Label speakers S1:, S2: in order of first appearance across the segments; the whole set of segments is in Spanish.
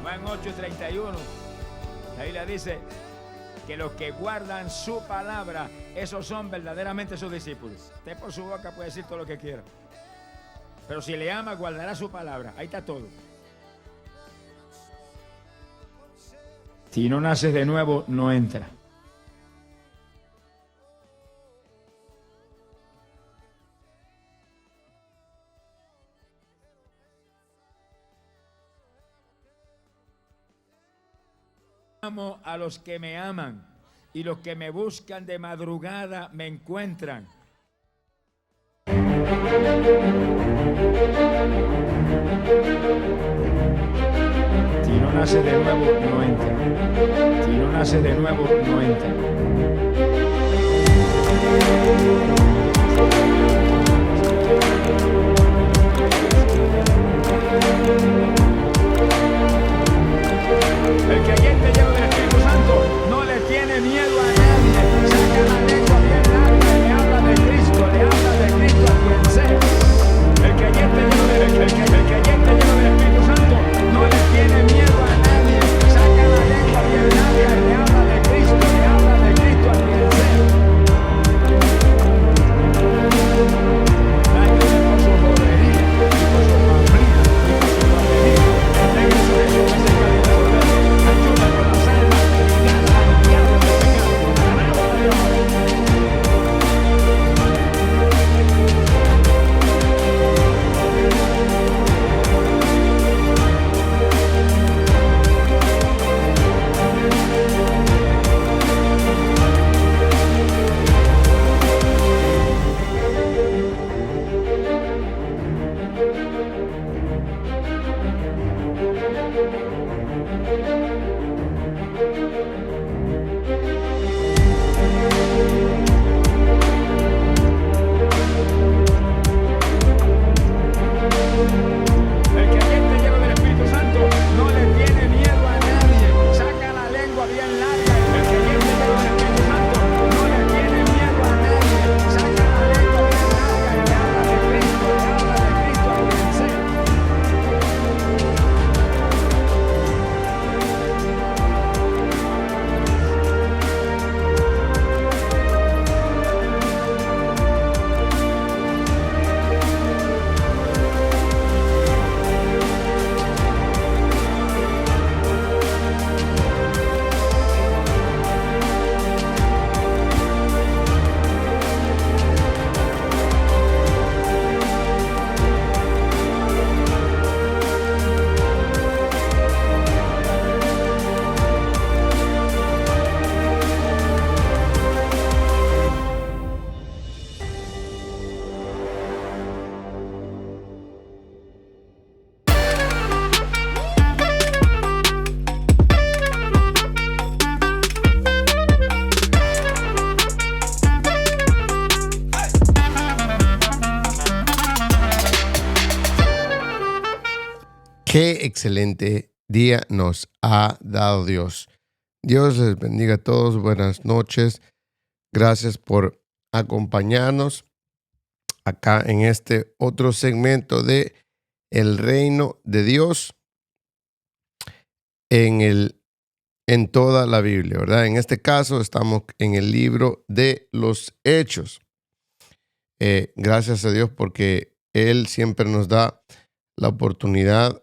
S1: Juan 8:31, la Biblia dice que los que guardan su palabra, esos son verdaderamente sus discípulos. Usted por su boca puede decir todo lo que quiera, pero si le ama, guardará su palabra. Ahí está todo. Si no naces de nuevo, no entra. Amo a los que me aman, y los que me buscan de madrugada me encuentran. Si no nace de nuevo, no entra. Si no nace de nuevo, no entra. El creyente lleno del Espíritu Santo no le tiene miedo a nadie. Saca la lengua bien larga, le habla de Cristo a quien sea. El creyente lleno del Espíritu Santo no le tiene miedo a nadie. Saca la lengua bien larga, le habla de Cristo a
S2: Qué excelente día nos ha dado Dios. Dios les bendiga a todos. Buenas noches. Gracias por acompañarnos acá en este otro segmento de El Reino de Dios en toda la Biblia, ¿verdad? En este caso estamos en el libro de los Hechos. Gracias a Dios porque Él siempre nos da la oportunidad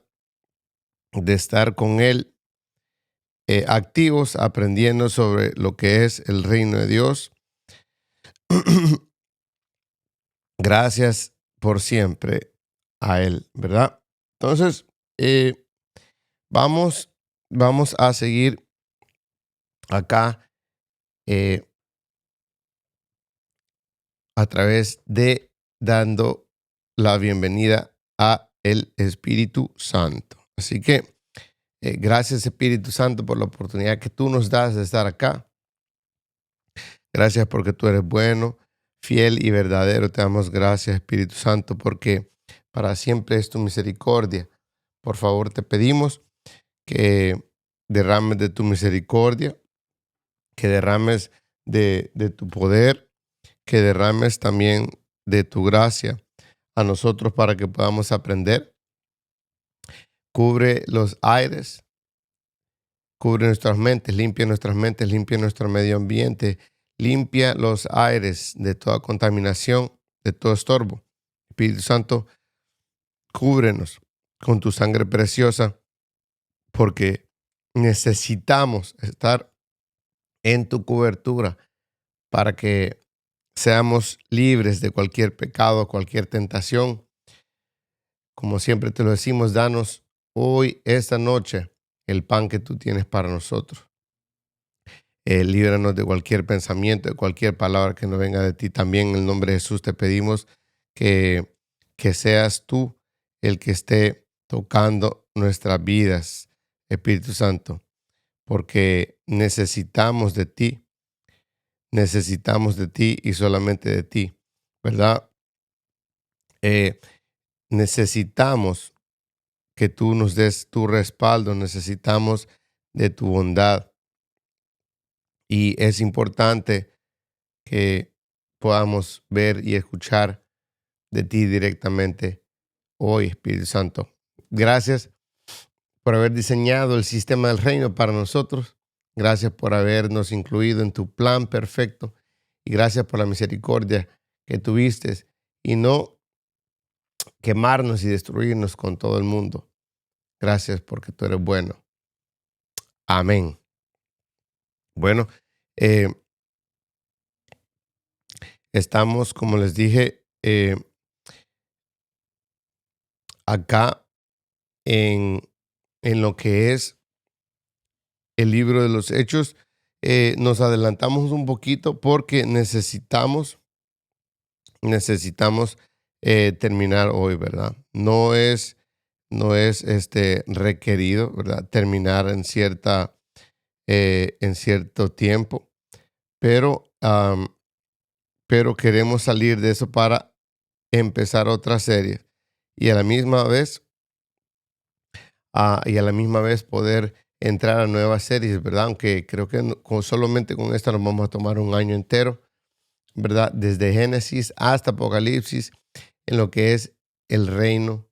S2: de estar con Él activos, aprendiendo sobre lo que es el reino de Dios. Gracias por siempre a Él, ¿verdad? Entonces, vamos a seguir acá a través de dando la bienvenida a el Espíritu Santo. Así que gracias, Espíritu Santo, por la oportunidad que tú nos das de estar acá. Gracias porque tú eres bueno, fiel y verdadero. Te damos gracias, Espíritu Santo, porque para siempre es tu misericordia. Por favor, te pedimos que derrames de tu misericordia, que derrames de tu poder, que derrames también de tu gracia a nosotros para que podamos aprender. Cubre los aires, cubre nuestras mentes, limpia nuestro medio ambiente, limpia los aires de toda contaminación, de todo estorbo. Espíritu Santo, cúbrenos con tu sangre preciosa, porque necesitamos estar en tu cobertura para que seamos libres de cualquier pecado, cualquier tentación. Como siempre te lo decimos, danos hoy, esta noche, el pan que tú tienes para nosotros. Líbranos de cualquier pensamiento, de cualquier palabra que no venga de ti. También en el nombre de Jesús te pedimos que seas tú el que esté tocando nuestras vidas, Espíritu Santo, porque necesitamos de ti y solamente de ti, ¿verdad? Necesitamos que tú nos des tu respaldo, necesitamos de tu bondad. Y es importante que podamos ver y escuchar de ti directamente hoy, Espíritu Santo. Gracias por haber diseñado el sistema del reino para nosotros. Gracias por habernos incluido en tu plan perfecto. Y gracias por la misericordia que tuviste y no quemarnos y destruirnos con todo el mundo. Gracias porque tú eres bueno. Amén. Bueno, estamos, como les dije, acá en lo que es el libro de los Hechos. Nos adelantamos un poquito porque necesitamos terminar hoy, ¿verdad? No es requerido, ¿verdad? Terminar en cierto tiempo, pero queremos salir de eso para empezar otra serie y a la misma vez poder entrar a nuevas series, ¿verdad? Aunque creo que solamente con esta nos vamos a tomar un año entero, ¿verdad? Desde Génesis hasta Apocalipsis, en lo que es el reino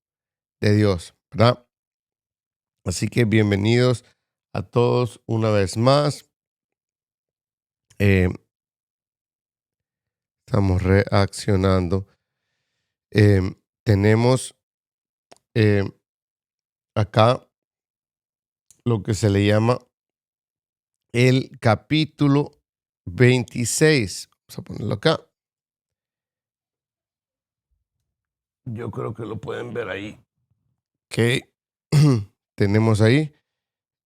S2: de Dios, ¿verdad? Así que bienvenidos a todos una vez más. Estamos reaccionando. Tenemos acá lo que se le llama el capítulo 26. Vamos a ponerlo acá. Yo creo que lo pueden ver ahí. Ok. Tenemos ahí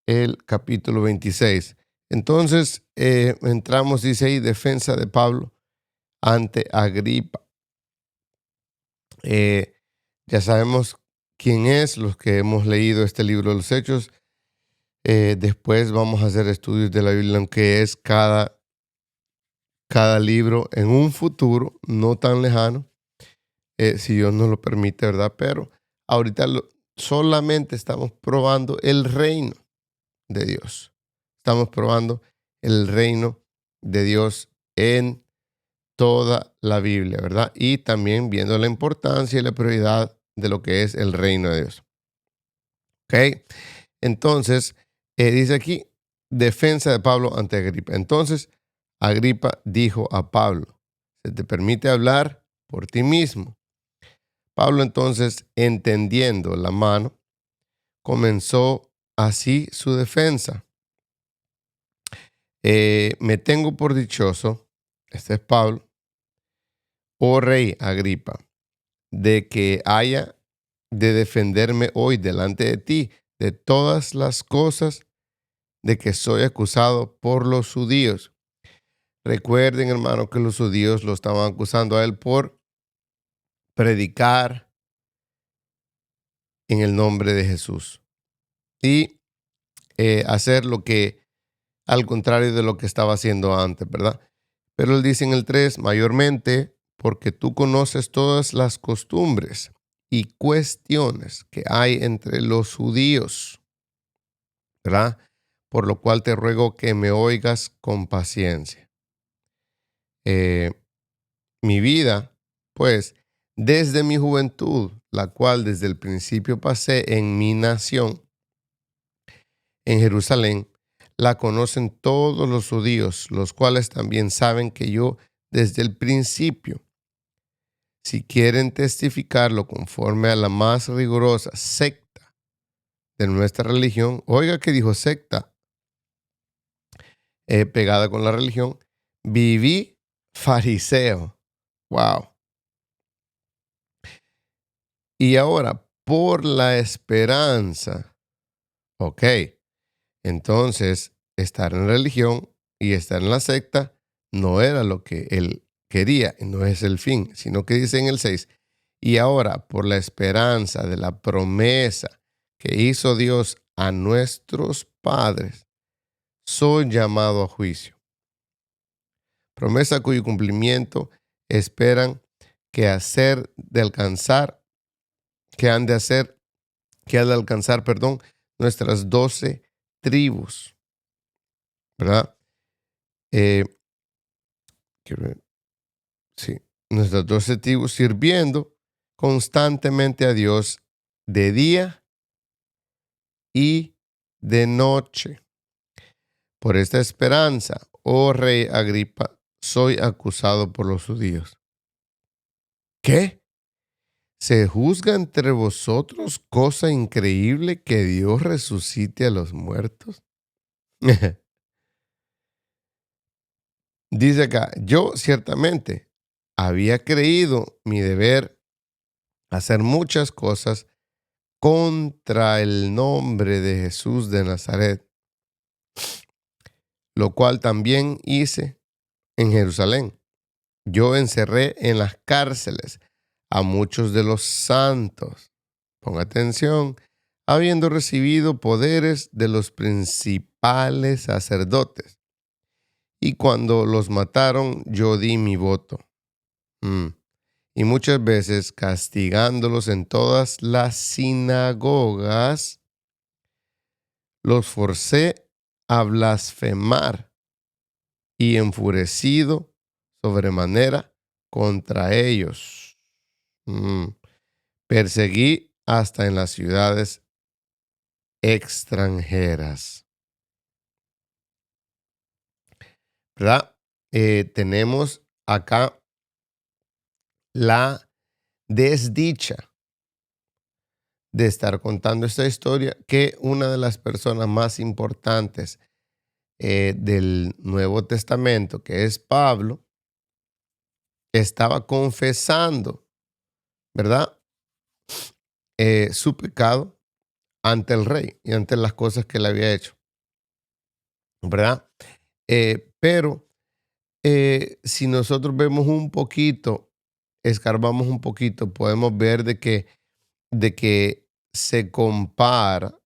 S2: el capítulo 26. Entonces, entramos, dice ahí, defensa de Pablo ante Agripa. Ya sabemos quién es, los que hemos leído este libro de los Hechos. Después vamos a hacer estudios de la Biblia, aunque es cada libro en un futuro no tan lejano, si Dios nos lo permite, ¿verdad? Pero ahorita solamente estamos probando el reino de Dios. Estamos probando el reino de Dios en toda la Biblia, ¿verdad? Y también viendo la importancia y la prioridad de lo que es el reino de Dios. ¿Ok? Entonces, dice aquí, defensa de Pablo ante Agripa. Entonces, Agripa dijo a Pablo, se te permite hablar por ti mismo. Pablo entonces, entendiendo la mano, comenzó así su defensa. Me tengo por dichoso, este es Pablo, oh rey Agripa, de que haya de defenderme hoy delante de ti de todas las cosas de que soy acusado por los judíos. Recuerden, hermano, que los judíos lo estaban acusando a él por predicar en el nombre de Jesús y hacer lo que, al contrario de lo que estaba haciendo antes, ¿verdad? Pero él dice en el 3, mayormente porque tú conoces todas las costumbres y cuestiones que hay entre los judíos, ¿verdad? Por lo cual te ruego que me oigas con paciencia. Mi vida, pues, desde mi juventud, la cual desde el principio pasé en mi nación, en Jerusalén, la conocen todos los judíos, los cuales también saben que yo desde el principio, si quieren testificarlo conforme a la más rigurosa secta de nuestra religión, oiga que dijo secta, pegada con la religión, viví fariseo. Wow. Y ahora, por la esperanza, ok, entonces estar en religión y estar en la secta no era lo que él quería, no es el fin, sino que dice en el 6, y ahora por la esperanza de la promesa que hizo Dios a nuestros padres, soy llamado a juicio. Promesa cuyo cumplimiento esperan que hacer de alcanzar, que han de hacer, que ha de alcanzar, perdón, nuestras 12 tribus, ¿verdad? Quiero ver, sí, nuestras 12 tribus sirviendo constantemente a Dios de día y de noche. Por esta esperanza, oh rey Agripa, soy acusado por los judíos. ¿Qué? ¿Se juzga entre vosotros cosa increíble que Dios resucite a los muertos? Dice acá, yo ciertamente había creído mi deber hacer muchas cosas contra el nombre de Jesús de Nazaret, lo cual también hice en Jerusalén. Yo encerré en las cárceles a muchos de los santos. Ponga atención, habiendo recibido poderes de los principales sacerdotes. Y cuando los mataron, yo di mi voto. Y muchas veces castigándolos en todas las sinagogas, los forcé a blasfemar y enfurecido sobremanera contra ellos. Perseguí hasta en las ciudades extranjeras. ¿Verdad? Tenemos acá la desdicha de estar contando esta historia que una de las personas más importantes del Nuevo Testamento, que es Pablo, estaba confesando, ¿verdad? Su pecado ante el rey y ante las cosas que él había hecho, ¿verdad? Pero si nosotros vemos un poquito, escarbamos un poquito, podemos ver de que se compara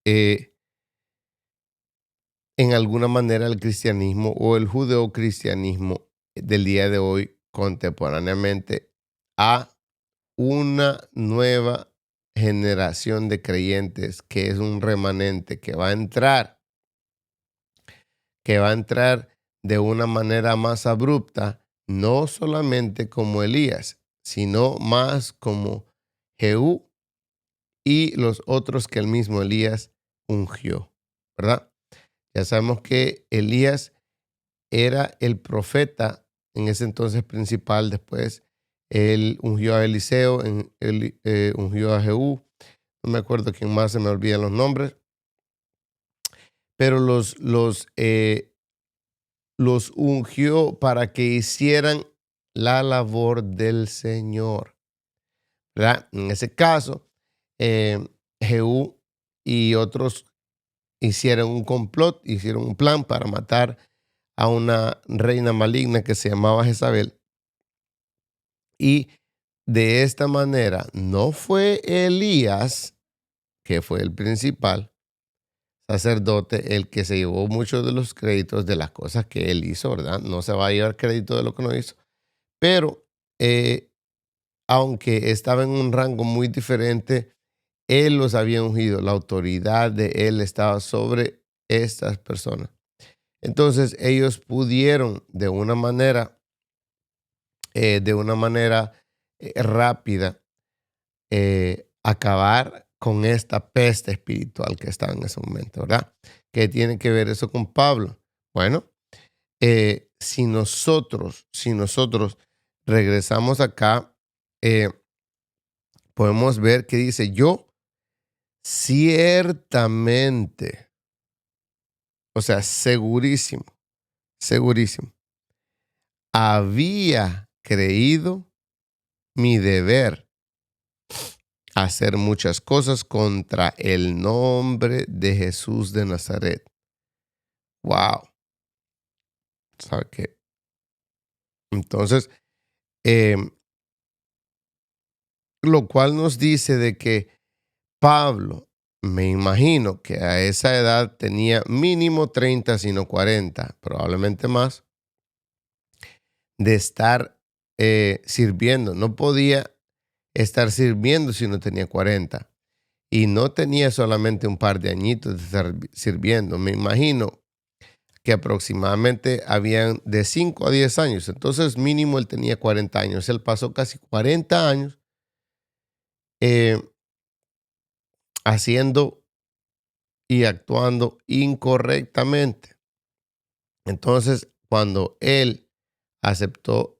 S2: en alguna manera el cristianismo o el judeocristianismo del día de hoy contemporáneamente a una nueva generación de creyentes que es un remanente que va a entrar de una manera más abrupta, no solamente como Elías, sino más como Jehú y los otros que el mismo Elías ungió, ¿verdad? Ya sabemos que Elías era el profeta en ese entonces principal. Después él ungió a Eliseo, él ungió a Jehú. No me acuerdo quién más, se me olvidan los nombres. Pero los ungió para que hicieran la labor del Señor, ¿verdad? En ese caso, Jehú y otros hicieron un complot, hicieron un plan para matar a una reina maligna que se llamaba Jezabel. Y de esta manera no fue Elías, que fue el principal sacerdote, el que se llevó muchos de los créditos de las cosas que él hizo, ¿verdad? No se va a llevar crédito de lo que no hizo. Pero aunque estaba en un rango muy diferente, él los había ungido. La autoridad de él estaba sobre estas personas. Entonces ellos pudieron de una manera rápida acabar con esta peste espiritual que estaba en ese momento, ¿verdad? ¿Qué tiene que ver eso con Pablo? Bueno, si nosotros regresamos acá, podemos ver que dice, yo ciertamente, o sea, segurísimo, había creído mi deber hacer muchas cosas contra el nombre de Jesús de Nazaret. Wow. ¿Sabe qué? Entonces, lo cual nos dice de que Pablo, me imagino que a esa edad tenía mínimo 30, sino 40, probablemente más, de estar sirviendo. No podía estar sirviendo si no tenía 40. Y no tenía solamente un par de añitos de estar sirviendo. Me imagino que aproximadamente habían de 5 a 10 años. Entonces mínimo él tenía 40 años. Él pasó casi 40 años eh, haciendo y actuando incorrectamente. Entonces, cuando él aceptó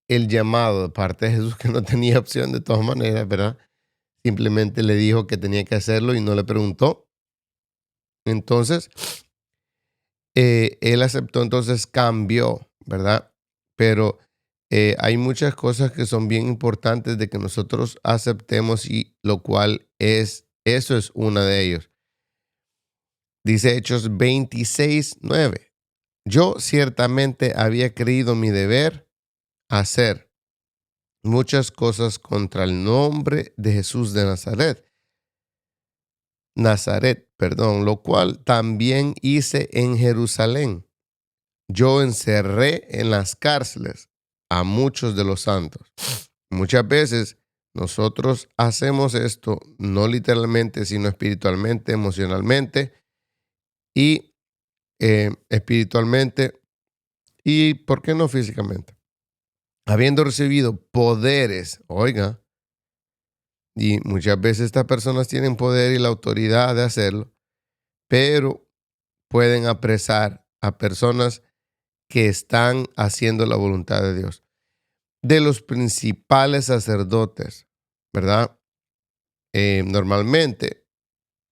S2: el llamado de parte de Jesús, que no tenía opción de todas maneras, ¿verdad? Simplemente le dijo que tenía que hacerlo y no le preguntó. Entonces, él aceptó, entonces cambió, ¿verdad? Pero hay muchas cosas que son bien importantes de que nosotros aceptemos y lo cual eso es una de ellos. Dice Hechos 26:9. Yo ciertamente había creído mi deber hacer muchas cosas contra el nombre de Jesús de Nazaret, lo cual también hice en Jerusalén. Yo encerré en las cárceles a muchos de los santos. Muchas veces nosotros hacemos esto, no literalmente, sino espiritualmente, emocionalmente y espiritualmente y, ¿por qué no físicamente? Habiendo recibido poderes, oiga, y muchas veces estas personas tienen poder y la autoridad de hacerlo, pero pueden apresar a personas que están haciendo la voluntad de Dios. De los principales sacerdotes, ¿verdad? Normalmente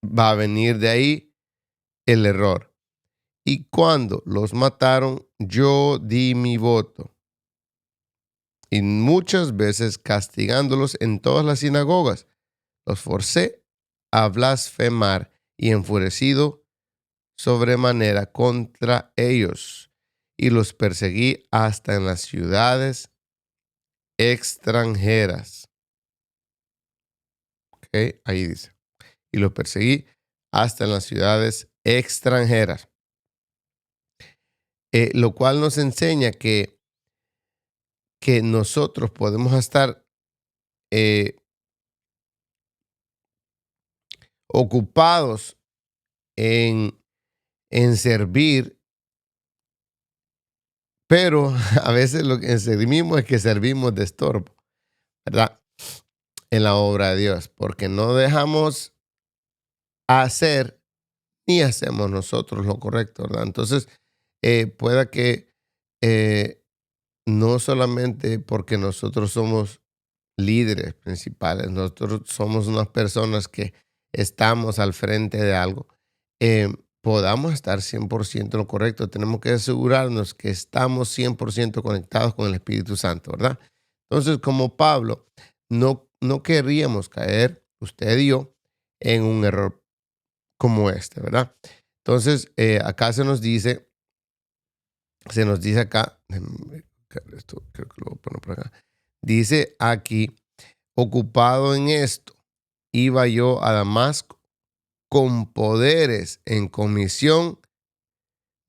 S2: va a venir de ahí el error. Y cuando los mataron, yo di mi voto. Y muchas veces castigándolos en todas las sinagogas, los forcé a blasfemar y enfurecido sobremanera contra ellos. Y los perseguí hasta en las ciudades extranjeras. Ok, ahí dice. Y los perseguí hasta en las ciudades extranjeras. Lo cual nos enseña que nosotros podemos estar eh, ocupados en servir, pero a veces lo que servimos es que servimos de estorbo, ¿verdad? En la obra de Dios, porque no dejamos hacer ni hacemos nosotros lo correcto, ¿verdad? Entonces, pueda que eh, no solamente porque nosotros somos líderes principales, nosotros somos unas personas que estamos al frente de algo, podamos estar 100% en lo correcto. Tenemos que asegurarnos que estamos 100% conectados con el Espíritu Santo, ¿verdad? Entonces, como Pablo, no querríamos caer, usted y yo, en un error como este, ¿verdad? Entonces, acá se nos dice acá, esto creo que lo voy a poner por acá, dice aquí, ocupado en esto, iba yo a Damasco con poderes en comisión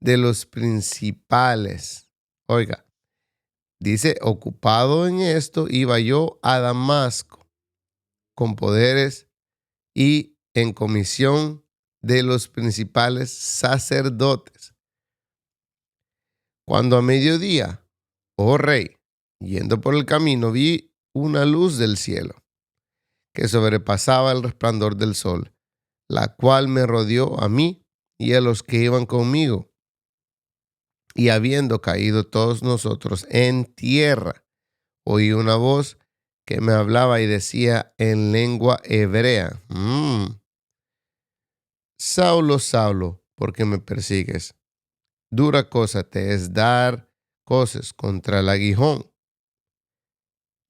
S2: de los principales. Oiga, dice, ocupado en esto, iba yo a Damasco con poderes y en comisión de los principales sacerdotes. Cuando a mediodía, oh rey, yendo por el camino, vi una luz del cielo que sobrepasaba el resplandor del sol, la cual me rodeó a mí y a los que iban conmigo. Y habiendo caído todos nosotros en tierra, oí una voz que me hablaba y decía en lengua hebrea, Saulo, Saulo, ¿por qué me persigues? Dura cosa te es dar coces contra el aguijón.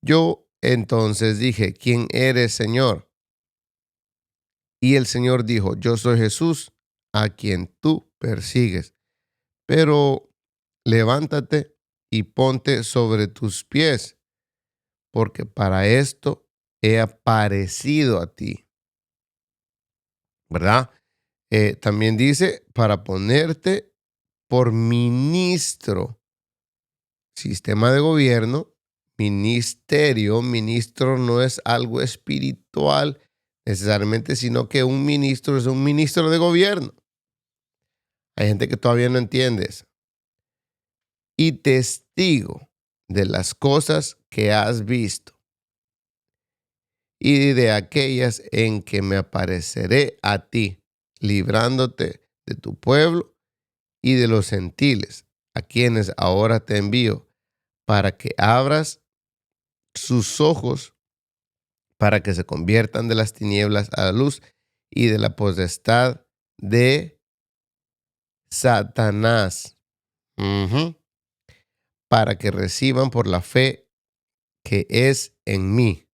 S2: Yo entonces dije, ¿quién eres, Señor? Y el Señor dijo, yo soy Jesús, a quien tú persigues. Pero levántate y ponte sobre tus pies, porque para esto he aparecido a ti. ¿Verdad? También dice, para ponerte por ministro, sistema de gobierno, ministerio. Ministro no es algo espiritual necesariamente, sino que un ministro es un ministro de gobierno. Hay gente que todavía no entiende eso. Y testigo de las cosas que has visto y de aquellas en que me apareceré a ti, librándote de tu pueblo y de los gentiles, a quienes ahora te envío, para que abras sus ojos, para que se conviertan de las tinieblas a la luz y de la potestad de Satanás, para que reciban por la fe que es en mí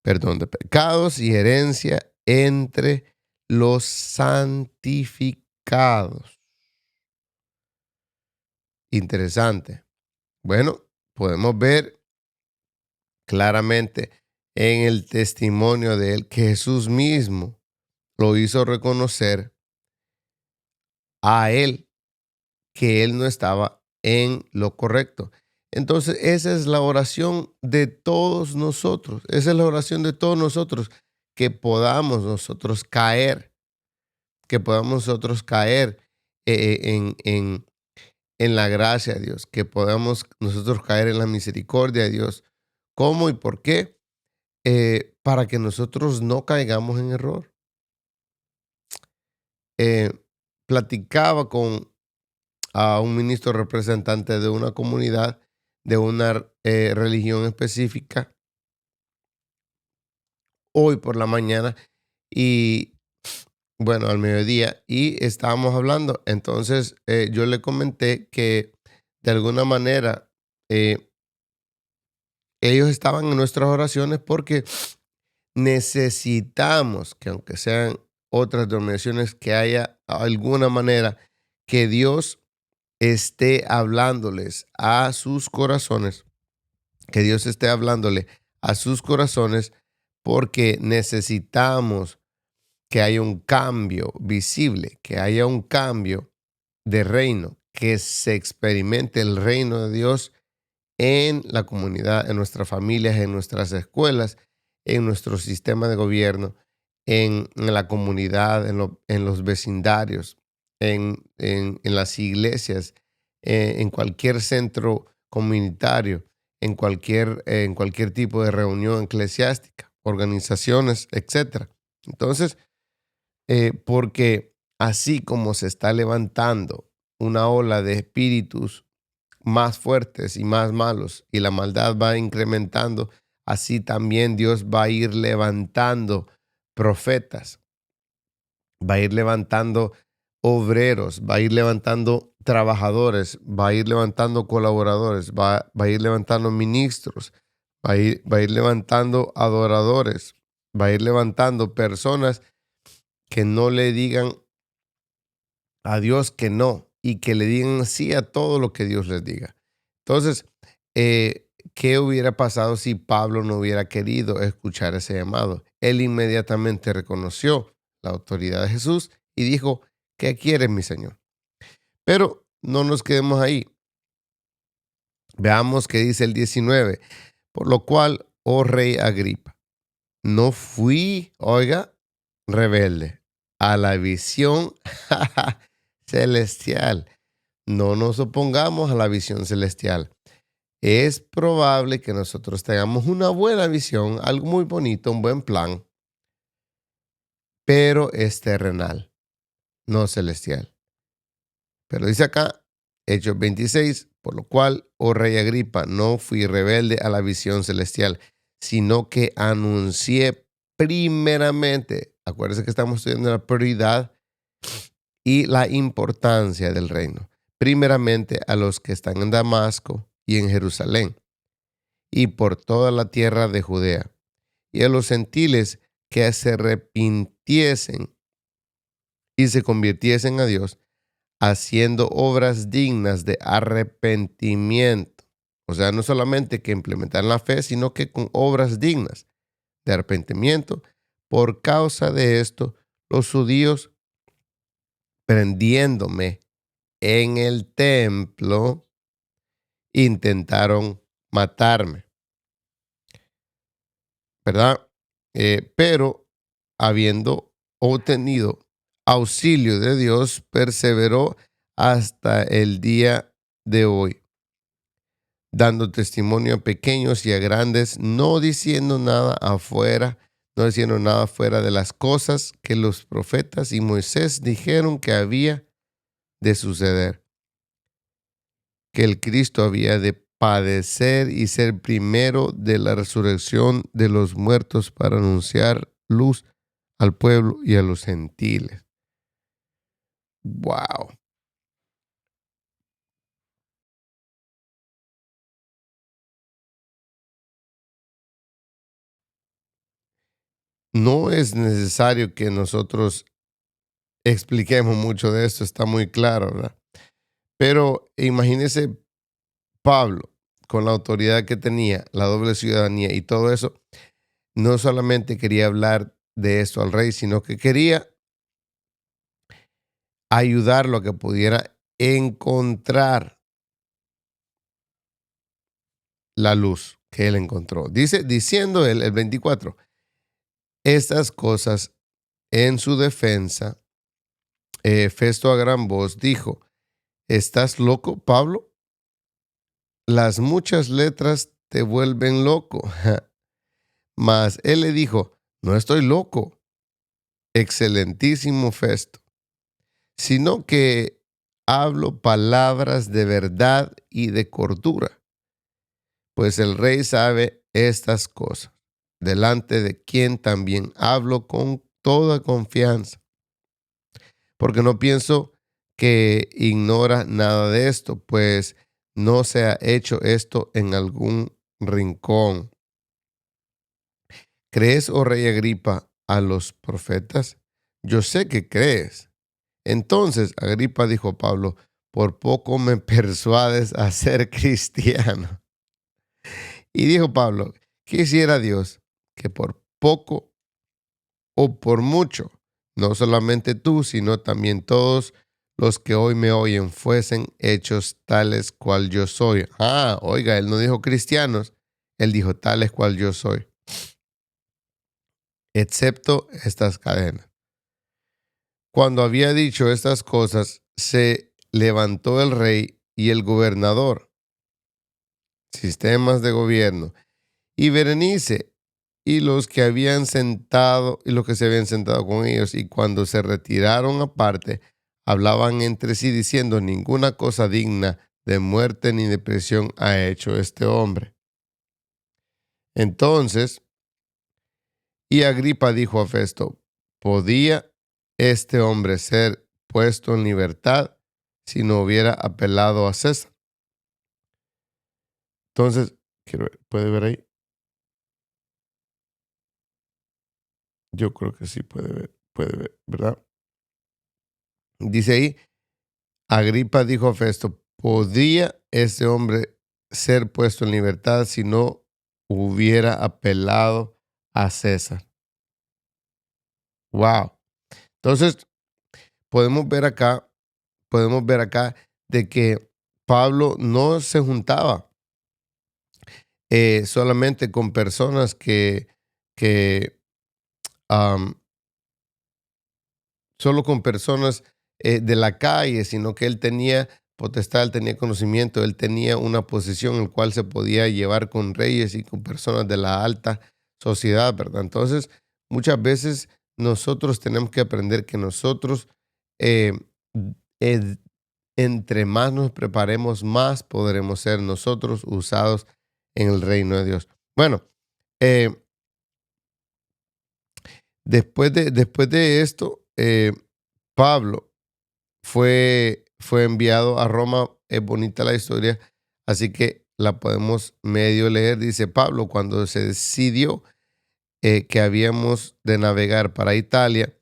S2: perdón de pecados y herencia entre los santificados. Interesante. Bueno, podemos ver claramente en el testimonio de él que Jesús mismo lo hizo reconocer a él que él no estaba en lo correcto. Entonces, esa es la oración de todos nosotros. Esa es la oración de todos nosotros, que podamos nosotros caer, en la gracia de Dios, que podamos nosotros caer en la misericordia de Dios. ¿Cómo y por qué? Para que nosotros no caigamos en error. Platicaba con a un ministro representante de una comunidad, de una religión específica, hoy por la mañana y bueno, al mediodía, y estábamos hablando. Entonces yo le comenté que de alguna manera ellos estaban en nuestras oraciones porque necesitamos que, aunque sean otras denominaciones, que haya alguna manera que Dios esté hablándoles a sus corazones, que Dios esté hablándole a sus corazones, porque necesitamos que haya un cambio visible, que haya un cambio de reino, que se experimente el reino de Dios en la comunidad, en nuestras familias, en nuestras escuelas, en nuestro sistema de gobierno, en la comunidad, en los vecindarios, en las iglesias, en cualquier centro comunitario, en cualquier tipo de reunión eclesiástica, organizaciones, etcétera. Entonces, porque así como se está levantando una ola de espíritus más fuertes y más malos y la maldad va incrementando, así también Dios va a ir levantando profetas, va a ir levantando obreros, va a ir levantando trabajadores, va a ir levantando colaboradores, va a ir levantando ministros, va a ir levantando adoradores, va a ir levantando personas que no le digan a Dios que no y que le digan sí a todo lo que Dios les diga. Entonces, ¿qué hubiera pasado si Pablo no hubiera querido escuchar ese llamado? Él inmediatamente reconoció la autoridad de Jesús y dijo, ¿qué quieres, mi Señor? Pero no nos quedemos ahí. Veamos qué dice el 19. Por lo cual, oh rey Agripa, no fui, oiga, rebelde a la visión celestial. No nos opongamos a la visión celestial. Es probable que nosotros tengamos una buena visión, algo muy bonito, un buen plan, pero es terrenal, no celestial. Pero dice acá, Hechos 26, por lo cual, oh rey Agripa, no fui rebelde a la visión celestial, sino que anuncié primeramente, acuérdense que estamos estudiando la prioridad y la importancia del reino, primeramente a los que están en Damasco y en Jerusalén, y por toda la tierra de Judea, y a los gentiles que se arrepintiesen y se convirtiesen a Dios, haciendo obras dignas de arrepentimiento. O sea, no solamente que implementar la fe, sino que con obras dignas de arrepentimiento. Por causa de esto, los judíos, prendiéndome en el templo, intentaron matarme, ¿verdad? Pero habiendo obtenido auxilio de Dios, perseveró hasta el día de hoy, dando testimonio a pequeños y a grandes, no diciendo nada afuera, no diciendo nada fuera de las cosas que los profetas y Moisés dijeron que había de suceder, que el Cristo había de padecer y ser primero de la resurrección de los muertos para anunciar luz al pueblo y a los gentiles. Wow. No es necesario que nosotros expliquemos mucho de esto, está muy claro, ¿verdad? Pero imagínese Pablo, con la autoridad que tenía, la doble ciudadanía y todo eso, no solamente quería hablar de esto al rey, sino que quería ayudarlo a que pudiera encontrar la luz que él encontró. Diciendo él, el 24, estas cosas en su defensa, Festo a gran voz dijo, ¿estás loco, Pablo? Las muchas letras te vuelven loco. Mas él le dijo, no estoy loco, excelentísimo Festo, sino que hablo palabras de verdad y de cordura, pues el rey sabe estas cosas, delante de quien también hablo con toda confianza, porque no pienso que ignora nada de esto, pues no se ha hecho esto en algún rincón. ¿Crees, oh rey Agripa, a los profetas? Yo sé que crees. Entonces Agripa dijo a Pablo, por poco me persuades a ser cristiano. Y dijo Pablo, quisiera Dios que por poco o por mucho, no solamente tú, sino también todos los que hoy me oyen fuesen hechos tales cual yo soy. Oiga, él no dijo cristianos, él dijo tales cual yo soy. excepto estas cadenas. Cuando había dicho estas cosas, se levantó el rey y el gobernador, sistemas de gobierno, y Berenice, y los que habían sentado, y los que se habían sentado con ellos, y cuando se retiraron aparte, hablaban entre sí diciendo: ninguna cosa digna de muerte ni de prisión ha hecho este hombre. Entonces, y Agripa dijo a Festo: ¿podía este hombre ser puesto en libertad si no hubiera apelado a César? Entonces, ¿puede ver ahí? Yo creo que sí puede ver, ¿verdad? Dice ahí, Agripa dijo a Festo: ¿podía este hombre ser puesto en libertad si no hubiera apelado a César? Wow. Entonces, podemos ver acá, de que Pablo no se juntaba solamente con personas que am, solo con personas de la calle, sino que él tenía potestad, él tenía conocimiento, él tenía una posición en la cual se podía llevar con reyes y con personas de la alta sociedad, ¿verdad? Entonces, muchas veces nosotros tenemos que aprender que nosotros, eh, eh, entre más nos preparemos, más podremos ser nosotros usados en el reino de Dios. Bueno, eh, después de esto, Pablo fue enviado a Roma. Es bonita la historia, así que la podemos medio leer. Dice Pablo: cuando se decidió que habíamos de navegar para Italia,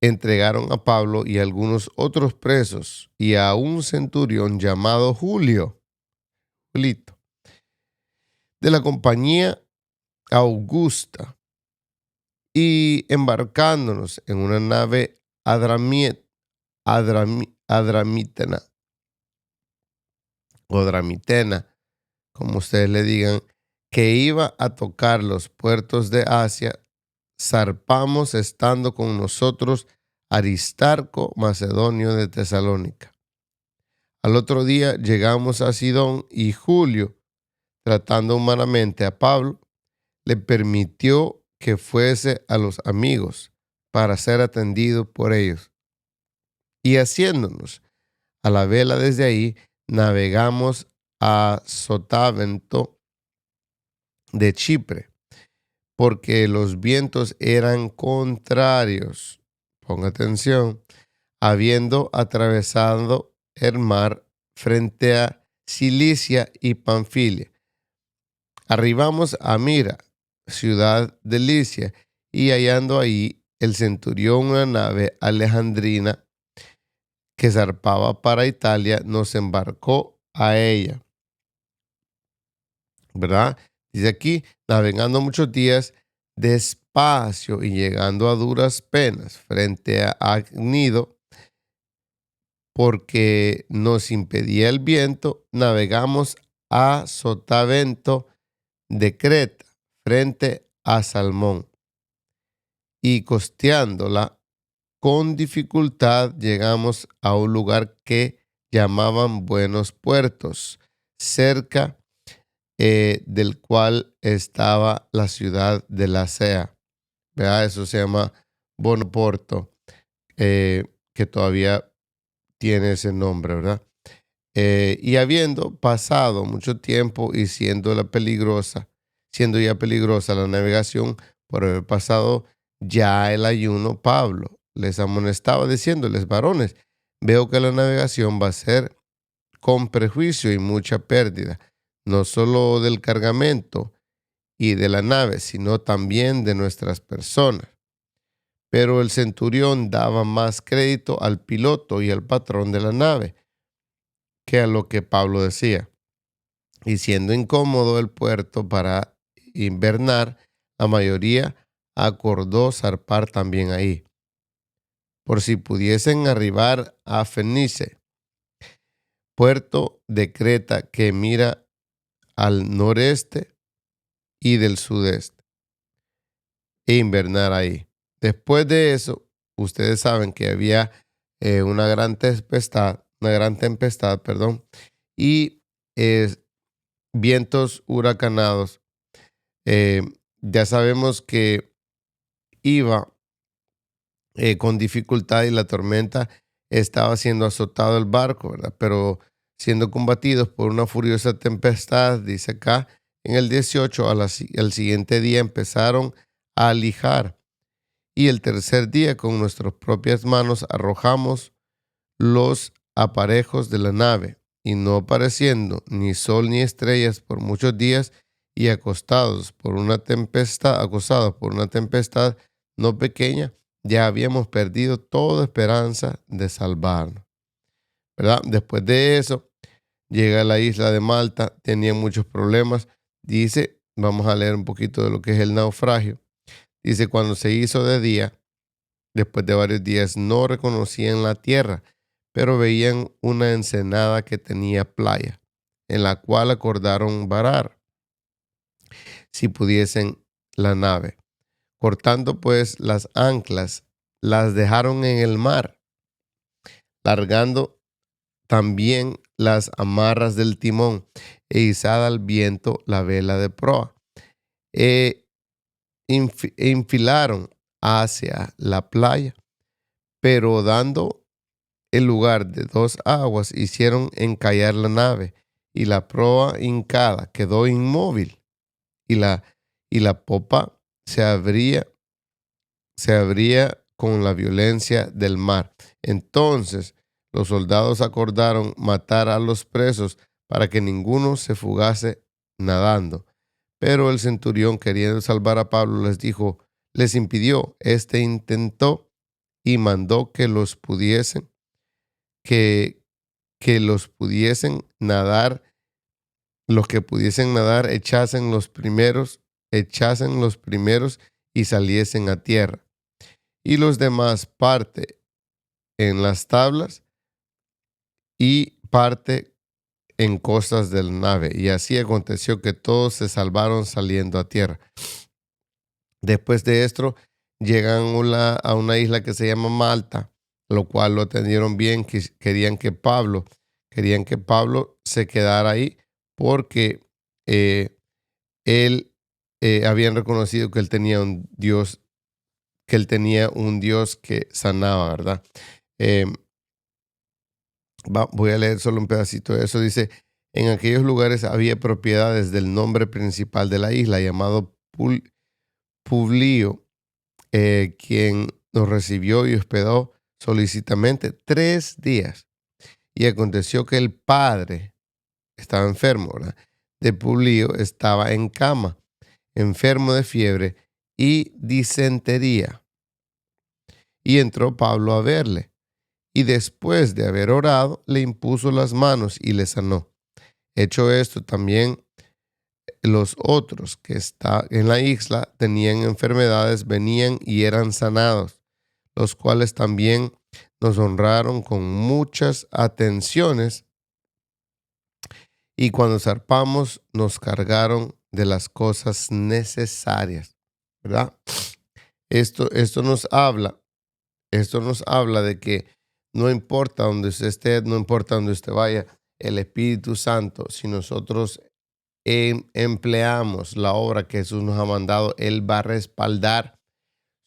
S2: entregaron a Pablo y algunos otros presos y a un centurión llamado Julito, de la compañía Augusta, y embarcándonos en una nave adramitena o dramitena, como ustedes le digan, que iba a tocar los puertos de Asia, zarpamos estando con nosotros Aristarco, macedonio de Tesalónica. Al otro día llegamos a Sidón y Julio, tratando humanamente a Pablo, le permitió que fuese a los amigos para ser atendido por ellos. Y haciéndonos a la vela desde ahí, navegamos a Sotavento de Chipre, porque los vientos eran contrarios. Ponga atención. Habiendo atravesado el mar frente a Cilicia y Panfilia, arribamos a Mira, ciudad de Licia, y hallando ahí el centurión una nave alejandrina que zarpaba para Italia, nos embarcó a ella. ¿Verdad? Dice aquí, navegando muchos días despacio y llegando a duras penas frente a Agnido, porque nos impedía el viento, navegamos a Sotavento de Creta, frente a Salmón, y costeándola con dificultad llegamos a un lugar que llamaban Buenos Puertos, cerca del cual estaba la ciudad de la Sea. ¿Verdad? Eso se llama Bonoporto, que todavía tiene ese nombre, ¿verdad? Y habiendo pasado mucho tiempo y siendo ya peligrosa la navegación por haber pasado ya el ayuno, Pablo les amonestaba diciéndoles: varones, veo que la navegación va a ser con prejuicio y mucha pérdida, no solo del cargamento y de la nave, sino también de nuestras personas. Pero el centurión daba más crédito al piloto y al patrón de la nave que a lo que Pablo decía. Y siendo incómodo el puerto para invernar, la mayoría acordó zarpar también ahí, por si pudiesen arribar a Fenice, puerto de Creta que mira al noreste y del sudeste. e invernar ahí. Después de eso, ustedes saben que había una gran tempestad, perdón, y eh, vientos huracanados. Eh, ya sabemos que iba con dificultad y la tormenta estaba siendo azotado el barco, ¿verdad? Pero siendo combatidos por una furiosa tempestad, dice acá, en el 18, al siguiente día empezaron a lijar y el tercer día con nuestras propias manos arrojamos los aparejos de la nave y no apareciendo ni sol ni estrellas por muchos días y acostados por una tempestad no pequeña, ya habíamos perdido toda esperanza de salvarnos, ¿verdad? Después de eso, llega a la isla de Malta, tenía muchos problemas. Dice, vamos a leer un poquito de lo que es el naufragio. Dice, cuando se hizo de día, después de varios días, no reconocían la tierra, pero veían una ensenada que tenía playa, en la cual acordaron varar, si pudiesen, la nave. Cortando pues las anclas, las dejaron en el mar, largando también las amarras del timón e izada al viento la vela de proa. E enfilaron hacia la playa, pero dando el lugar de dos aguas, hicieron encallar la nave y la proa hincada quedó inmóvil y la popa se abría con la violencia del mar. Entonces los soldados acordaron matar a los presos para que ninguno se fugase nadando. Pero el centurión, queriendo salvar a Pablo, les impidió. Este intentó y mandó que los pudiesen nadar, los que pudiesen nadar, echasen los primeros y saliesen a tierra. Y los demás parte en las tablas y parte en costas de la nave. Y así aconteció que todos se salvaron saliendo a tierra. Después de esto, llegan a una isla que se llama Malta, lo cual lo atendieron bien, querían que Pablo se quedara ahí porque él habían reconocido que él tenía un Dios, que sanaba, ¿verdad? Eh, Voy a leer solo un pedacito de eso. Dice, en aquellos lugares había propiedades del nombre principal de la isla, llamado Publio, quien nos recibió y hospedó solícitamente 3 días. Y aconteció que el padre estaba enfermo, ¿verdad? De Publio estaba en cama, enfermo de fiebre y disentería. Y entró Pablo a verle. Y después de haber orado, le impuso las manos y le sanó. Hecho esto, también los otros que están en la isla tenían enfermedades, venían y eran sanados, los cuales también nos honraron con muchas atenciones. Y cuando zarpamos, nos cargaron de las cosas necesarias, ¿verdad? Esto nos habla de que no importa donde usted esté, no importa donde usted vaya, el Espíritu Santo, si nosotros empleamos la obra que Jesús nos ha mandado, Él va a respaldar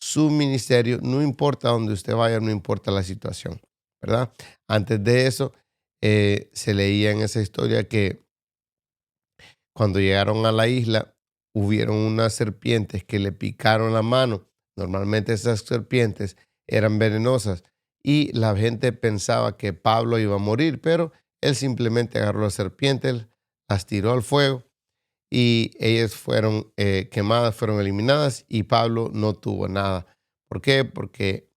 S2: su ministerio, no importa donde usted vaya, no importa la situación, ¿verdad? Antes de eso, se leía en esa historia que cuando llegaron a la isla, hubieron unas serpientes que le picaron la mano. Normalmente esas serpientes eran venenosas y la gente pensaba que Pablo iba a morir, pero él simplemente agarró las serpientes, las tiró al fuego y ellas fueron quemadas, fueron eliminadas y Pablo no tuvo nada. ¿Por qué? Porque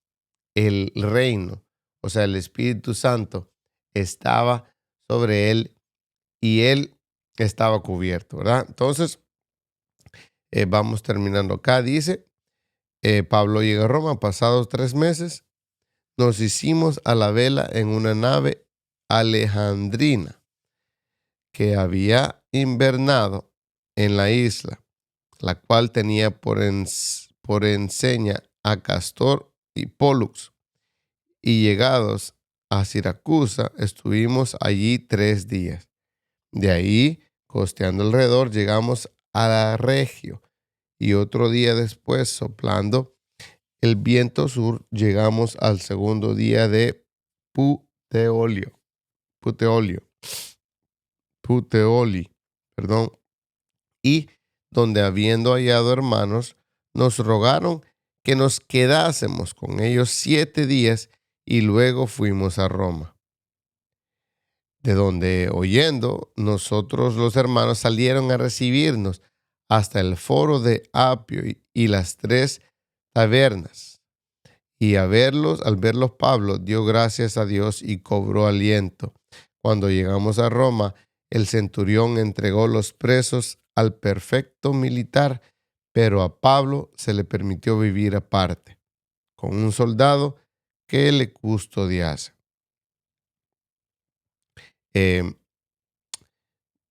S2: el reino, o sea, el Espíritu Santo estaba sobre él y él estaba cubierto, ¿verdad? Entonces, vamos terminando acá. Dice, Pablo llega a Roma, pasados 3 meses, nos hicimos a la vela en una nave alejandrina que había invernado en la isla, la cual tenía por enseña a Castor y Pólux. Y llegados a Siracusa, estuvimos allí 3 días. De ahí, costeando alrededor, llegamos a la Regio. Y otro día después, soplando el viento sur, llegamos al segundo día de Puteolio. Puteoli, perdón. Y donde habiendo hallado hermanos, nos rogaron que nos quedásemos con ellos 7 días y luego fuimos a Roma. De donde, oyendo, nosotros los hermanos salieron a recibirnos hasta el foro de Apio y las 3 tabernas. Y al verlos Pablo dio gracias a Dios y cobró aliento. Cuando llegamos a Roma, el centurión entregó los presos al prefecto militar, pero a Pablo se le permitió vivir aparte, con un soldado que le custodiase.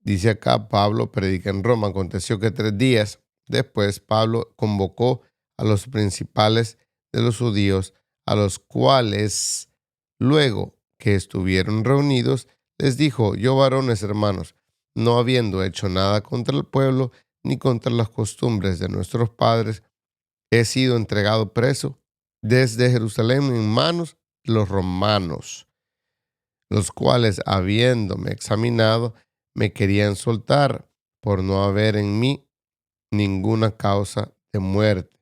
S2: Dice acá, Pablo predica en Roma. Aconteció que 3 días después Pablo convocó a los principales de los judíos, a los cuales luego que estuvieron reunidos, les dijo: yo, varones hermanos, no habiendo hecho nada contra el pueblo ni contra las costumbres de nuestros padres, he sido entregado preso desde Jerusalén en manos de los romanos, los cuales, habiéndome examinado, me querían soltar por no haber en mí ninguna causa de muerte.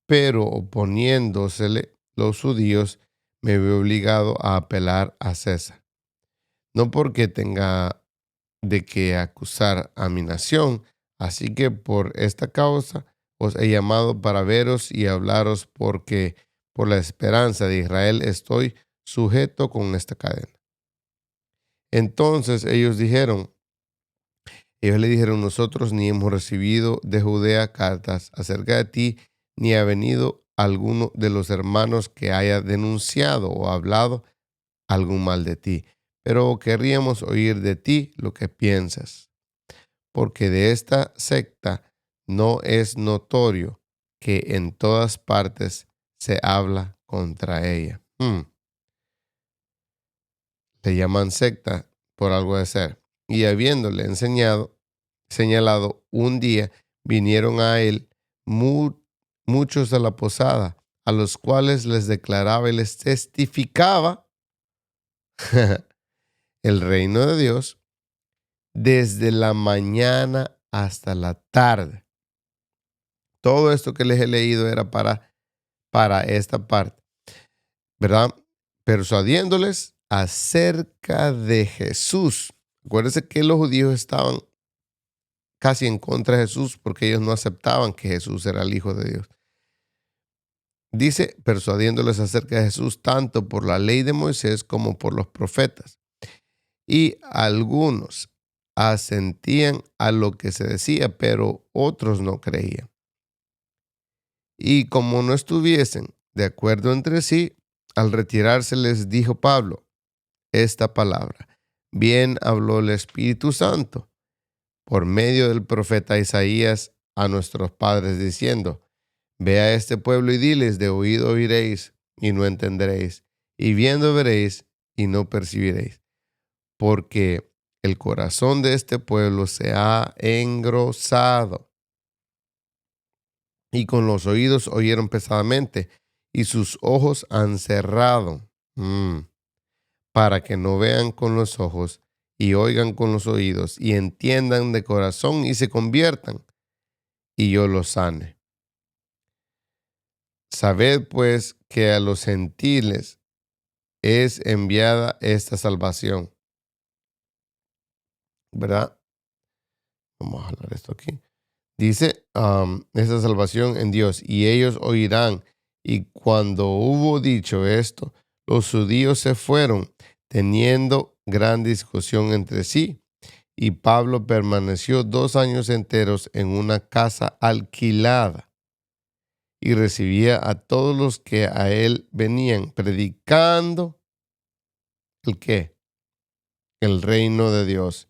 S2: Pero oponiéndosele los judíos, me veo obligado a apelar a César. No porque tenga de qué acusar a mi nación, así que por esta causa os he llamado para veros y hablaros, porque por la esperanza de Israel estoy sujeto con esta cadena. Entonces ellos le dijeron: nosotros ni hemos recibido de Judea cartas acerca de ti, ni ha venido alguno de los hermanos que haya denunciado o hablado algún mal de ti, pero querríamos oír de ti lo que piensas, porque de esta secta no es notorio que en todas partes se habla contra ella. Le llaman secta por algo de ser. Y habiéndole señalado un día, vinieron a él muchos de la posada, a los cuales les declaraba y les testificaba el reino de Dios desde la mañana hasta la tarde. Todo esto que les he leído era para esta parte, ¿verdad? Persuadiéndoles acerca de Jesús. Acuérdense que los judíos estaban casi en contra de Jesús porque ellos no aceptaban que Jesús era el Hijo de Dios. Dice, persuadiéndoles acerca de Jesús tanto por la ley de Moisés como por los profetas. Y algunos asentían a lo que se decía, pero otros no creían. Y como no estuviesen de acuerdo entre sí, al retirarse les dijo Pablo esta palabra: bien habló el Espíritu Santo por medio del profeta Isaías a nuestros padres, diciendo: ve a este pueblo y diles, de oído oiréis y no entenderéis, y viendo veréis y no percibiréis, porque el corazón de este pueblo se ha engrosado, y con los oídos oyeron pesadamente, y sus ojos han cerrado, para que no vean con los ojos, y oigan con los oídos, y entiendan de corazón, y se conviertan, y yo los sane. Sabed pues que a los gentiles es enviada esta salvación. ¿Verdad? Vamos a hablar esto aquí. Dice, esta salvación en Dios, y ellos oirán. Y cuando hubo dicho esto, los judíos se fueron, teniendo gran discusión entre sí. Y Pablo permaneció 2 años enteros en una casa alquilada y recibía a todos los que a él venían, predicando ¿el qué? El reino de Dios,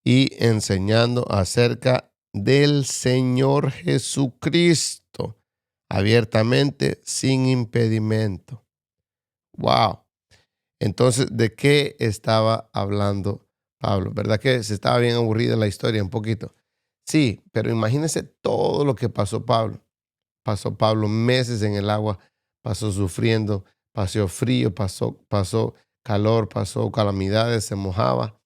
S2: y enseñando acerca del Señor Jesucristo. abiertamente, sin impedimento. Wow. Entonces, ¿de qué estaba hablando Pablo? ¿Verdad que se estaba bien aburrida la historia un poquito? Sí, pero imagínense todo lo que pasó Pablo. Pasó Pablo meses en el agua, pasó sufriendo, pasó frío, pasó calor, pasó calamidades, se mojaba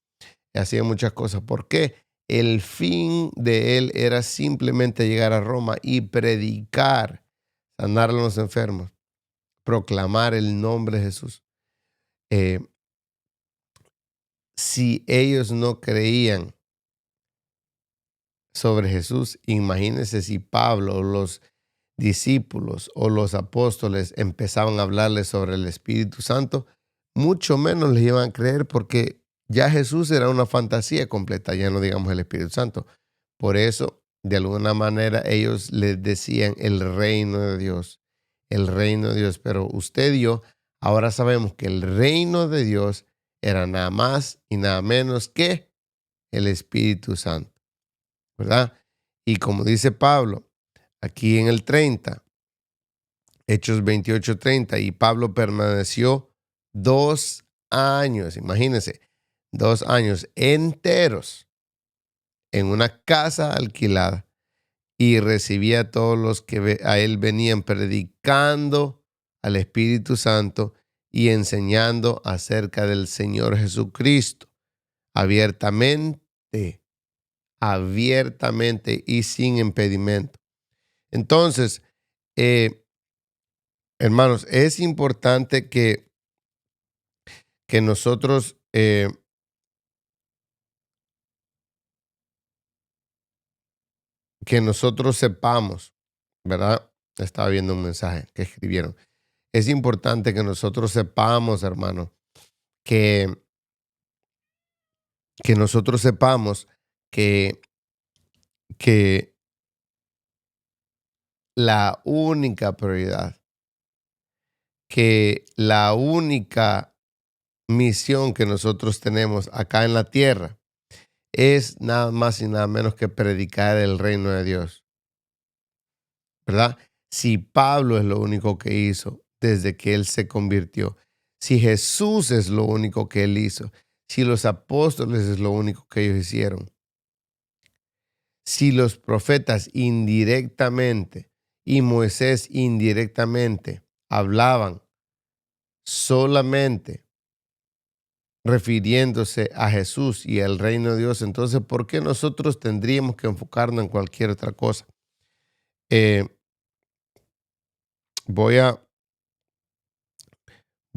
S2: y hacía muchas cosas. ¿Por qué? El fin de él era simplemente llegar a Roma y predicar, sanar a los enfermos, proclamar el nombre de Jesús. Eh, si ellos no creían sobre Jesús, imagínense si Pablo o los discípulos o los apóstoles empezaban a hablarles sobre el Espíritu Santo, mucho menos les iban a creer porque ya Jesús era una fantasía completa, ya no digamos el Espíritu Santo. Por eso, de alguna manera, ellos les decían el reino de Dios, el reino de Dios. Pero usted y yo ahora sabemos que el reino de Dios era nada más y nada menos que el Espíritu Santo, ¿verdad? Y como dice Pablo, aquí en el 30, Hechos 28:30, y Pablo permaneció 2 años, imagínense, 2 años enteros en una casa alquilada y recibía a todos los que a él venían predicando al Espíritu Santo y enseñando acerca del Señor Jesucristo abiertamente, abiertamente y sin impedimento. Entonces, hermanos, es importante que nosotros sepamos, ¿verdad? Estaba viendo un mensaje que escribieron. Es importante que nosotros sepamos, hermano, que nosotros sepamos que, que la única prioridad, que la única misión que nosotros tenemos acá en la tierra es nada más y nada menos que predicar el reino de Dios, ¿verdad? Si Pablo es lo único que hizo desde que él se convirtió, si Jesús es lo único que él hizo, si los apóstoles es lo único que ellos hicieron, si los profetas indirectamente y Moisés indirectamente hablaban solamente refiriéndose a Jesús y al reino de Dios, entonces, ¿por qué nosotros tendríamos que enfocarnos en cualquier otra cosa? Eh, voy a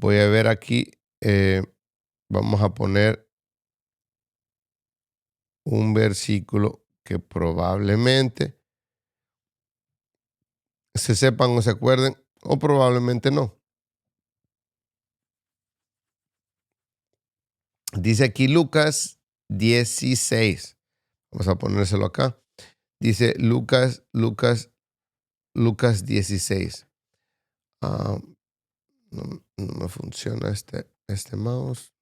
S2: ver aquí, vamos a poner un versículo que probablemente se sepan o se acuerden, o probablemente no. Dice aquí Lucas 16. Vamos a ponérselo acá. Dice Lucas 16. No me funciona este mouse.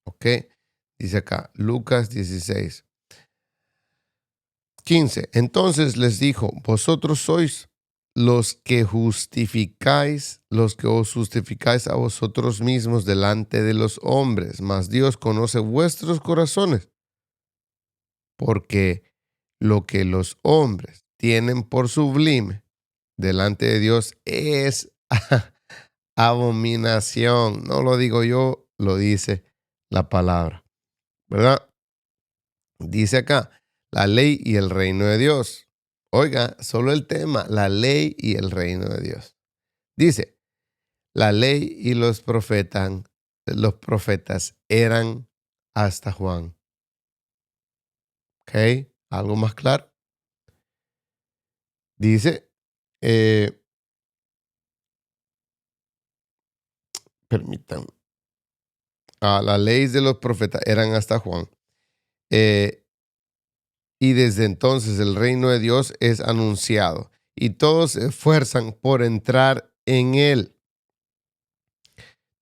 S2: Ok. Dice acá, Lucas 16. 15. Entonces les dijo, vosotros sois los que os justificáis a vosotros mismos delante de los hombres, mas Dios conoce vuestros corazones, porque lo que los hombres tienen por sublime delante de Dios es abominación. No lo digo yo, lo dice la palabra, ¿verdad? Dice acá, la ley y el reino de Dios. Oiga, solo el tema, la ley y el reino de Dios. Dice, la ley y los profetas eran hasta Juan. ¿Ok? ¿Algo más claro? Dice, permítanme, la ley de los profetas eran hasta Juan. Y desde entonces el reino de Dios es anunciado y todos se esfuerzan por entrar en él.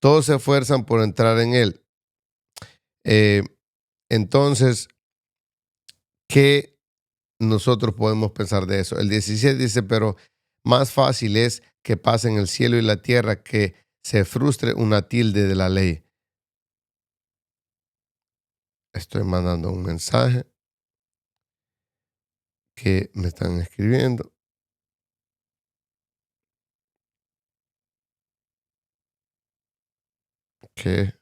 S2: Todos se esfuerzan por entrar en él. Entonces, ¿qué nosotros podemos pensar de eso. El 17 dice, pero más fácil es que pasen el cielo y la tierra que se frustre una tilde de la ley. Estoy mandando un mensaje que me están escribiendo. Que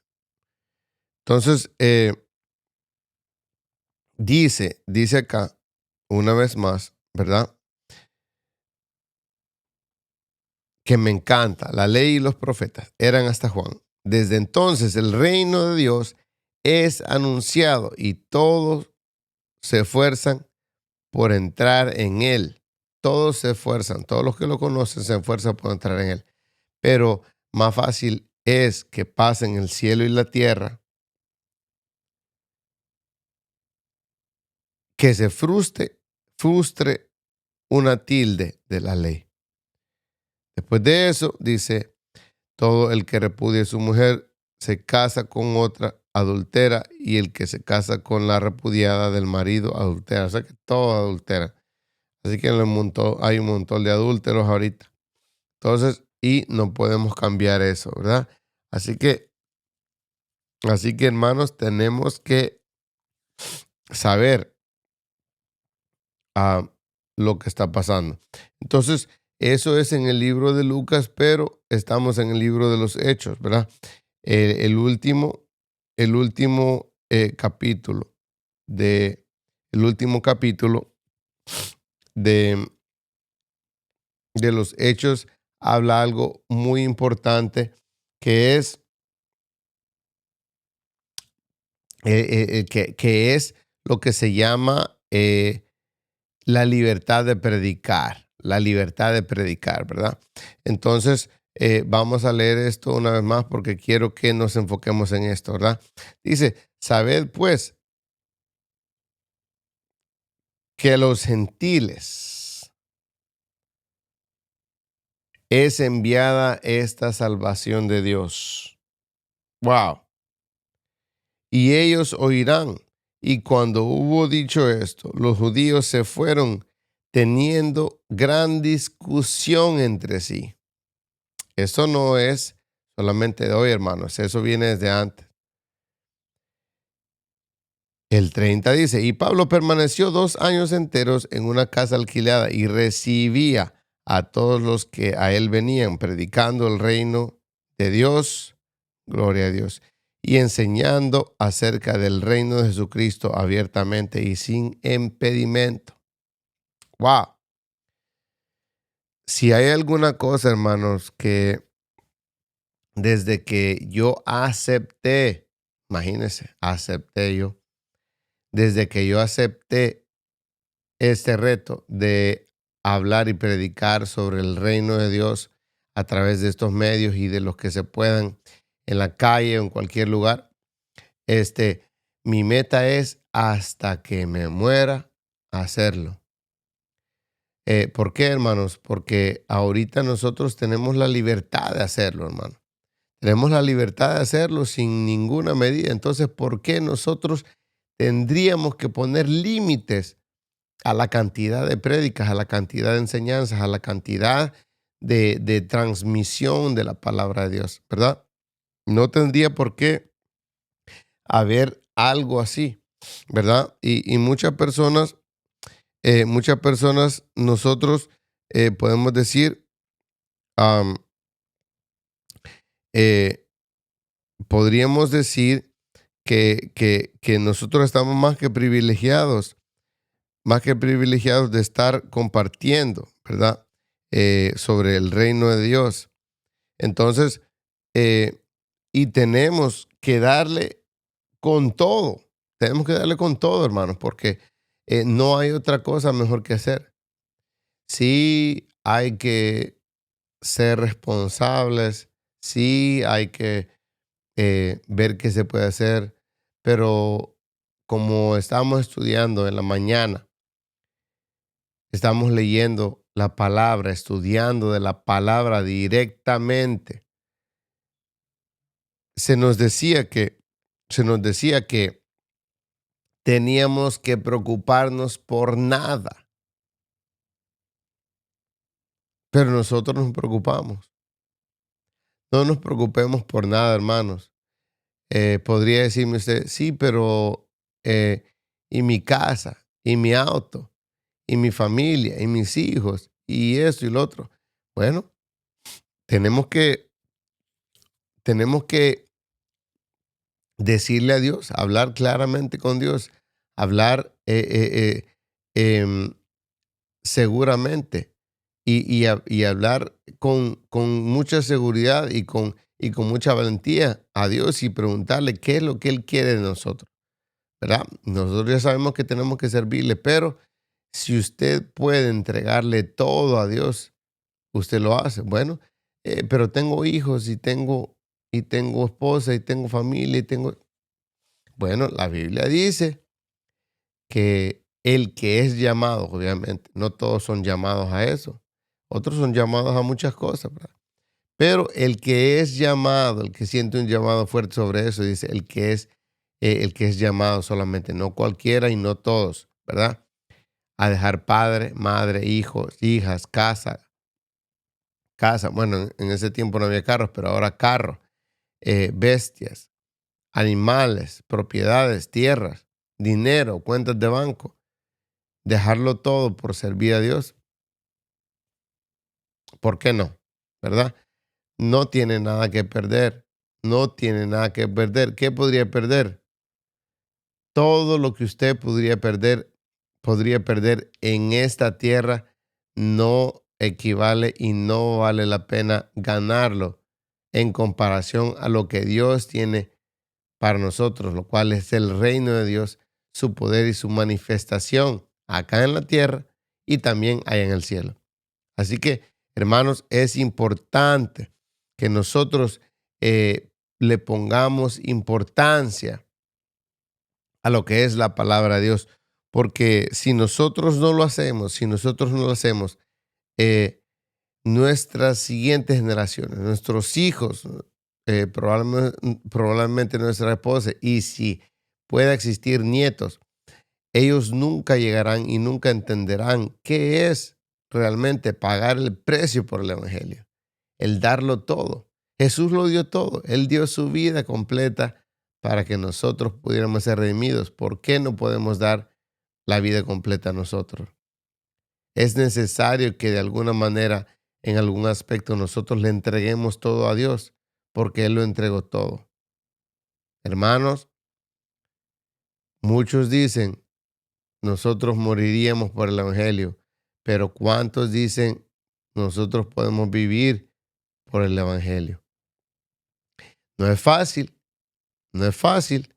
S2: entonces dice acá una vez más, ¿verdad? Que me encanta. La ley y los profetas eran hasta Juan. Desde entonces el reino de Dios es anunciado y todos se esfuerzan por entrar en él. Todos se esfuerzan, todos los que lo conocen se esfuerzan por entrar en él. Pero más fácil es que pasen el cielo y la tierra, que se frustre una tilde de la ley. Después de eso, dice, todo el que repudie a su mujer se casa con otra, adultera, y el que se casa con la repudiada del marido adultera. O sea que todo adultera. Así que hay un montón de adúlteros ahorita. Entonces, y no podemos cambiar eso, ¿verdad? Así que hermanos, tenemos que saber lo que está pasando. Entonces, eso es en el libro de Lucas, pero estamos en el libro de los Hechos, ¿verdad? El último capítulo de los Hechos habla algo muy importante que es que es lo que se llama la libertad de predicar, ¿verdad? Entonces, vamos a leer esto una vez más porque quiero que nos enfoquemos en esto, ¿verdad? Dice, sabed pues que a los gentiles es enviada esta salvación de Dios. Wow. Y ellos oirán. Y cuando hubo dicho esto, los judíos se fueron teniendo gran discusión entre sí. Eso no es solamente de hoy, hermanos. Eso viene desde antes. El 30 dice, y Pablo permaneció 2 años enteros en una casa alquilada y recibía a todos los que a él venían, predicando el reino de Dios, gloria a Dios, y enseñando acerca del reino de Jesucristo abiertamente y sin impedimento. Wow. Si hay alguna cosa, hermanos, que desde que yo acepté, imagínense, desde que yo acepté este reto de hablar y predicar sobre el reino de Dios a través de estos medios y de los que se puedan en la calle o en cualquier lugar, mi meta es hasta que me muera hacerlo. ¿Por qué, hermanos? Porque ahorita nosotros tenemos la libertad de hacerlo, hermano. Tenemos la libertad de hacerlo sin ninguna medida. Entonces, ¿por qué nosotros tendríamos que poner límites a la cantidad de prédicas, a la cantidad de enseñanzas, a la cantidad de transmisión de la palabra de Dios, ¿verdad? No tendría por qué haber algo así, ¿verdad? Y muchas personas, nosotros podemos decir, podríamos decir que nosotros estamos más que privilegiados de estar compartiendo, ¿verdad? Sobre el reino de Dios. Entonces, y tenemos que darle con todo. Tenemos que darle con todo, hermanos, porque no hay otra cosa mejor que hacer. Sí hay que ser responsables, sí hay que ver qué se puede hacer, pero como estamos estudiando en la mañana, estamos leyendo la palabra, estudiando de la palabra directamente. Se nos decía que teníamos que preocuparnos por nada. Pero nosotros nos preocupamos. No nos preocupemos por nada, hermanos. Podría decirme usted, sí, pero eh, y mi casa, y mi auto, y mi familia, y mis hijos, y esto y lo otro. Bueno, tenemos que, tenemos que decirle a Dios, hablar claramente con Dios, hablar em, seguramente y hablar con mucha seguridad y con mucha valentía a Dios y preguntarle qué es lo que Él quiere de nosotros, ¿verdad? Nosotros ya sabemos que tenemos que servirle, pero si usted puede entregarle todo a Dios, usted lo hace. Bueno, pero tengo hijos y tengo esposa y tengo familia y tengo... Bueno, la Biblia dice que el que es llamado, obviamente, no todos son llamados a eso, otros son llamados a muchas cosas, ¿verdad? Pero el que es llamado, el que siente un llamado fuerte sobre eso, dice el que es llamado solamente, no cualquiera y no todos, ¿verdad? A dejar padre, madre, hijos, hijas, casa. Bueno, en ese tiempo no había carros, pero ahora carros, bestias, animales, propiedades, tierras, dinero, cuentas de banco. Dejarlo todo por servir a Dios. ¿Por qué no? ¿Verdad? No tiene nada que perder. No tiene nada que perder. ¿Qué podría perder? Todo lo que usted podría perder en esta tierra no equivale y no vale la pena ganarlo en comparación a lo que Dios tiene para nosotros, lo cual es el reino de Dios, su poder y su manifestación acá en la tierra y también allá en el cielo. Así que, hermanos, es importante que nosotros le pongamos importancia a lo que es la palabra de Dios, porque si nosotros no lo hacemos, eh, nuestras siguientes generaciones, nuestros hijos, probablemente nuestra esposa, y si pueda existir nietos, ellos nunca llegarán y nunca entenderán qué es realmente pagar el precio por el Evangelio, el darlo todo. Jesús lo dio todo, Él dio su vida completa para que nosotros pudiéramos ser redimidos. ¿Por qué no podemos dar la vida completa a nosotros? Es necesario que de alguna manera, en algún aspecto, nosotros le entreguemos todo a Dios, porque Él lo entregó todo. Hermanos, muchos dicen, nosotros moriríamos por el Evangelio, pero ¿cuántos dicen, nosotros podemos vivir por el Evangelio? No es fácil, no es fácil,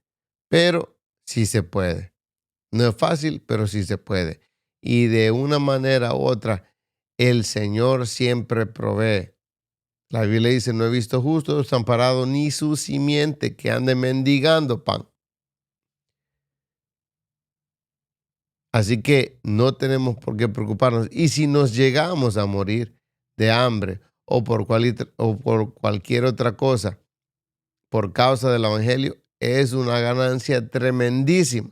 S2: pero sí se puede. No es fácil, pero sí se puede. Y de una manera u otra, el Señor siempre provee. La Biblia dice, no he visto justo desamparado ni su simiente que ande mendigando pan. Así que no tenemos por qué preocuparnos. Y si nos llegamos a morir de hambre o por cualquier otra cosa por causa del Evangelio, es una ganancia tremendísima.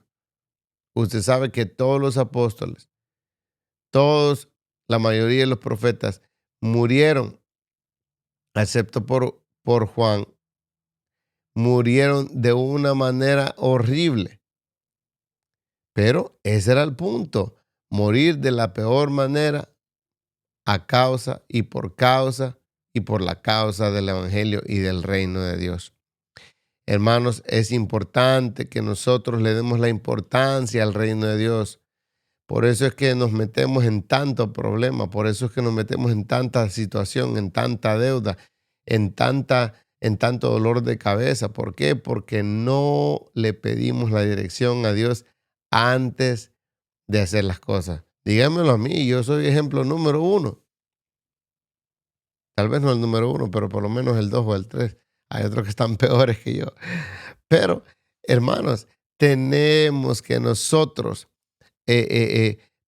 S2: Usted sabe que todos los apóstoles, la mayoría de los profetas murieron, excepto por Juan, murieron de una manera horrible. Pero ese era el punto, morir de la peor manera a causa y por la causa del Evangelio y del reino de Dios. Hermanos, es importante que nosotros le demos la importancia al reino de Dios. Por eso es que nos metemos en tanto problema, por eso es que nos metemos en tanta situación, en tanta deuda, en tanto dolor de cabeza. ¿Por qué? Porque no le pedimos la dirección a Dios antes de hacer las cosas. Dígamelo a mí, yo soy ejemplo número 1. Tal vez no el número 1, pero por lo menos el 2 o el 3. Hay otros que están peores que yo. Pero, hermanos, tenemos que nosotros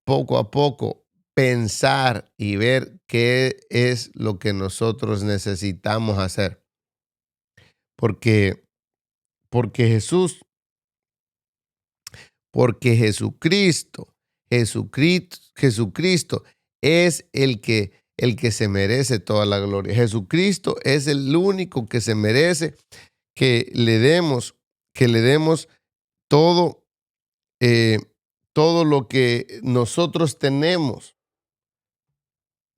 S2: poco a poco pensar y ver qué es lo que nosotros necesitamos hacer. Porque Jesús porque Jesucristo es el que se merece toda la gloria. Jesucristo es el único que se merece que le demos todo, todo lo que nosotros tenemos.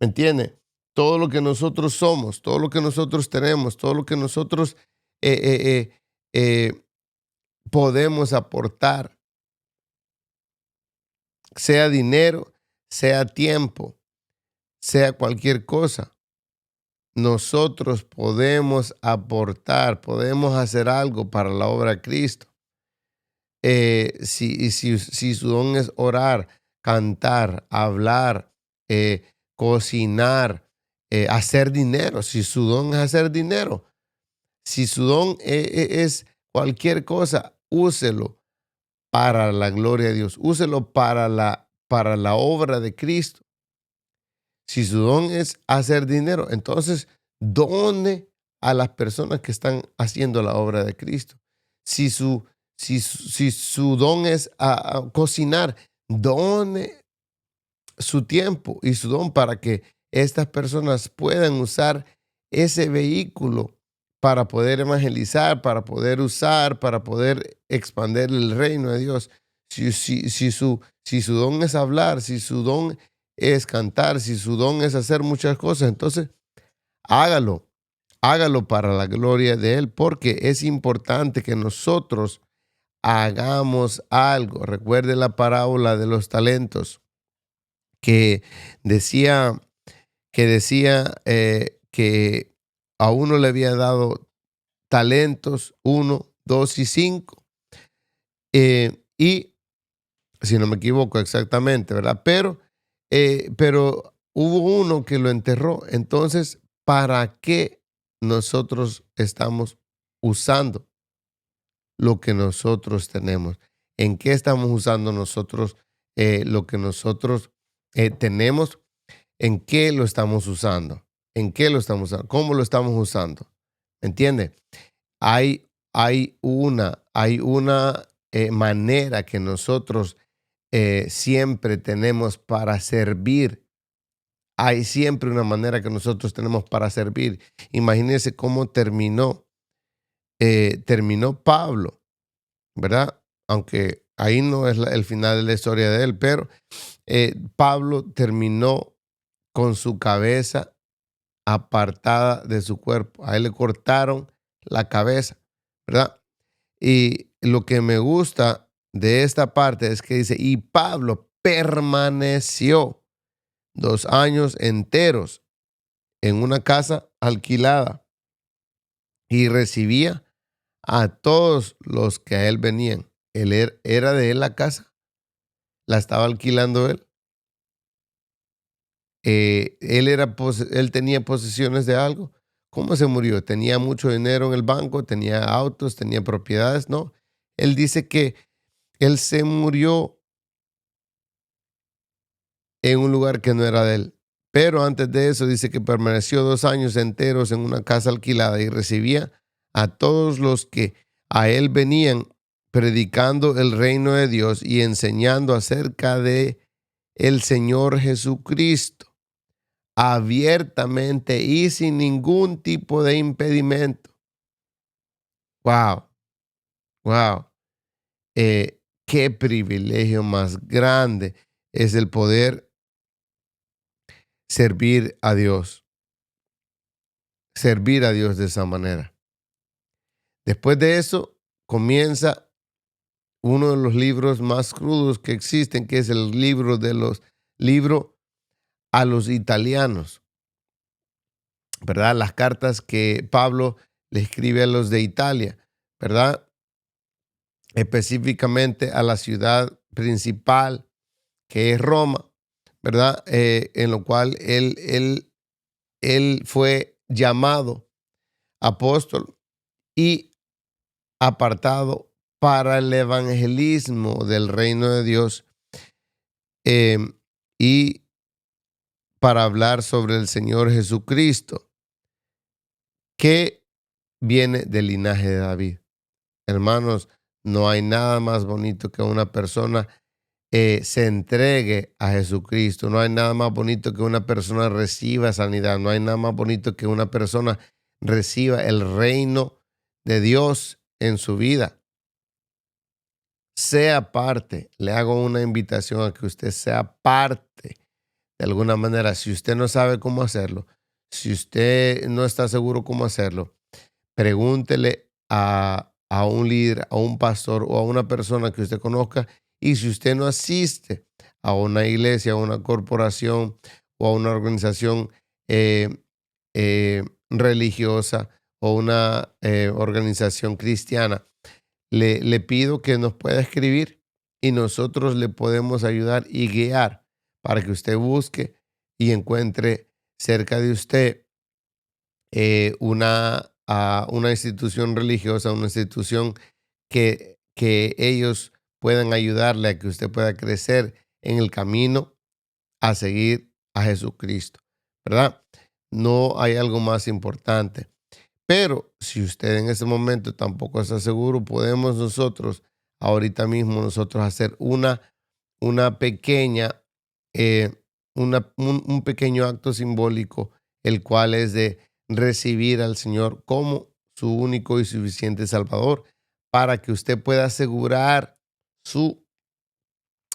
S2: ¿Me entiende? Todo lo que nosotros somos, todo lo que nosotros tenemos, todo lo que nosotros eh, eh, eh, podemos aportar, sea dinero, sea tiempo, sea cualquier cosa. Nosotros podemos aportar, podemos hacer algo para la obra de Cristo. Si su don es orar, cantar, hablar, cocinar, hacer dinero, si su don es hacer dinero, si su don es cualquier cosa, úselo para la gloria de Dios, úselo para la obra de Cristo. Si su don es hacer dinero, entonces done a las personas que están haciendo la obra de Cristo. Si su don es a cocinar, done su tiempo y su don para que estas personas puedan usar ese vehículo para poder evangelizar, para poder usar, para poder expandir el reino de Dios. Si su don es hablar, si su don es cantar, si su don es hacer muchas cosas, entonces hágalo, hágalo para la gloria de Él, porque es importante que nosotros hagamos algo. Recuerde la parábola de los talentos que decía que a uno le había dado talentos, 1, 2 y 5. Y si no me equivoco exactamente, ¿verdad? Pero hubo uno que lo enterró. Entonces, ¿para qué nosotros estamos usando lo que nosotros tenemos? ¿En qué estamos usando nosotros lo que nosotros tenemos? ¿En qué lo estamos usando? ¿En qué lo estamos usando? ¿Cómo lo estamos usando? ¿Entiende? Hay una manera que nosotros siempre tenemos para servir. Hay siempre una manera que nosotros tenemos para servir. Imagínense cómo terminó Pablo, ¿verdad? Aunque ahí no es el final de la historia de él, pero Pablo terminó con su cabeza apartada de su cuerpo. A él le cortaron la cabeza, ¿verdad? Y lo que me gusta de esta parte es que dice, y Pablo permaneció 2 años enteros en una casa alquilada y recibía a todos los que a él venían. Era de él la casa, la estaba alquilando él. Él tenía posesiones de algo. ¿Cómo se murió? ¿Tenía mucho dinero en el banco? ¿Tenía autos? ¿Tenía propiedades? No. Él dice que él se murió en un lugar que no era de él. Pero antes de eso dice que permaneció 2 años enteros en una casa alquilada y recibía a todos los que a él venían, predicando el reino de Dios y enseñando acerca de el Señor Jesucristo, abiertamente y sin ningún tipo de impedimento. Wow, wow. Qué privilegio más grande es el poder servir a Dios de esa manera. Después de eso comienza uno de los libros más crudos que existen, que es el libro a los italianos, ¿verdad? Las cartas que Pablo le escribe a los de Italia, ¿verdad? Específicamente a la ciudad principal, que es Roma, ¿verdad? En lo cual él fue llamado apóstol y apartado para el evangelismo del reino de Dios y para hablar sobre el Señor Jesucristo, que viene del linaje de David. Hermanos, No hay nada más bonito que una persona se entregue a Jesucristo. No hay nada más bonito que una persona reciba sanidad. No hay nada más bonito que una persona reciba el reino de Dios en su vida. Sea parte. Le hago una invitación a que usted sea parte de alguna manera. Si usted no sabe cómo hacerlo, si usted no está seguro cómo hacerlo, pregúntele a un líder, a un pastor o a una persona que usted conozca. Y si usted no asiste a una iglesia, a una corporación o a una organización eh, religiosa o una organización cristiana, le pido que nos pueda escribir y nosotros le podemos ayudar y guiar para que usted busque y encuentre cerca de usted una institución religiosa, una institución que ellos puedan ayudarle a que usted pueda crecer en el camino a seguir a Jesucristo, ¿verdad? No hay algo más importante. Pero si usted en ese momento tampoco está seguro, podemos nosotros, ahorita mismo, nosotros hacer una pequeña, eh, un pequeño acto simbólico, el cual es de recibir al Señor como su único y suficiente Salvador, para que usted pueda asegurar su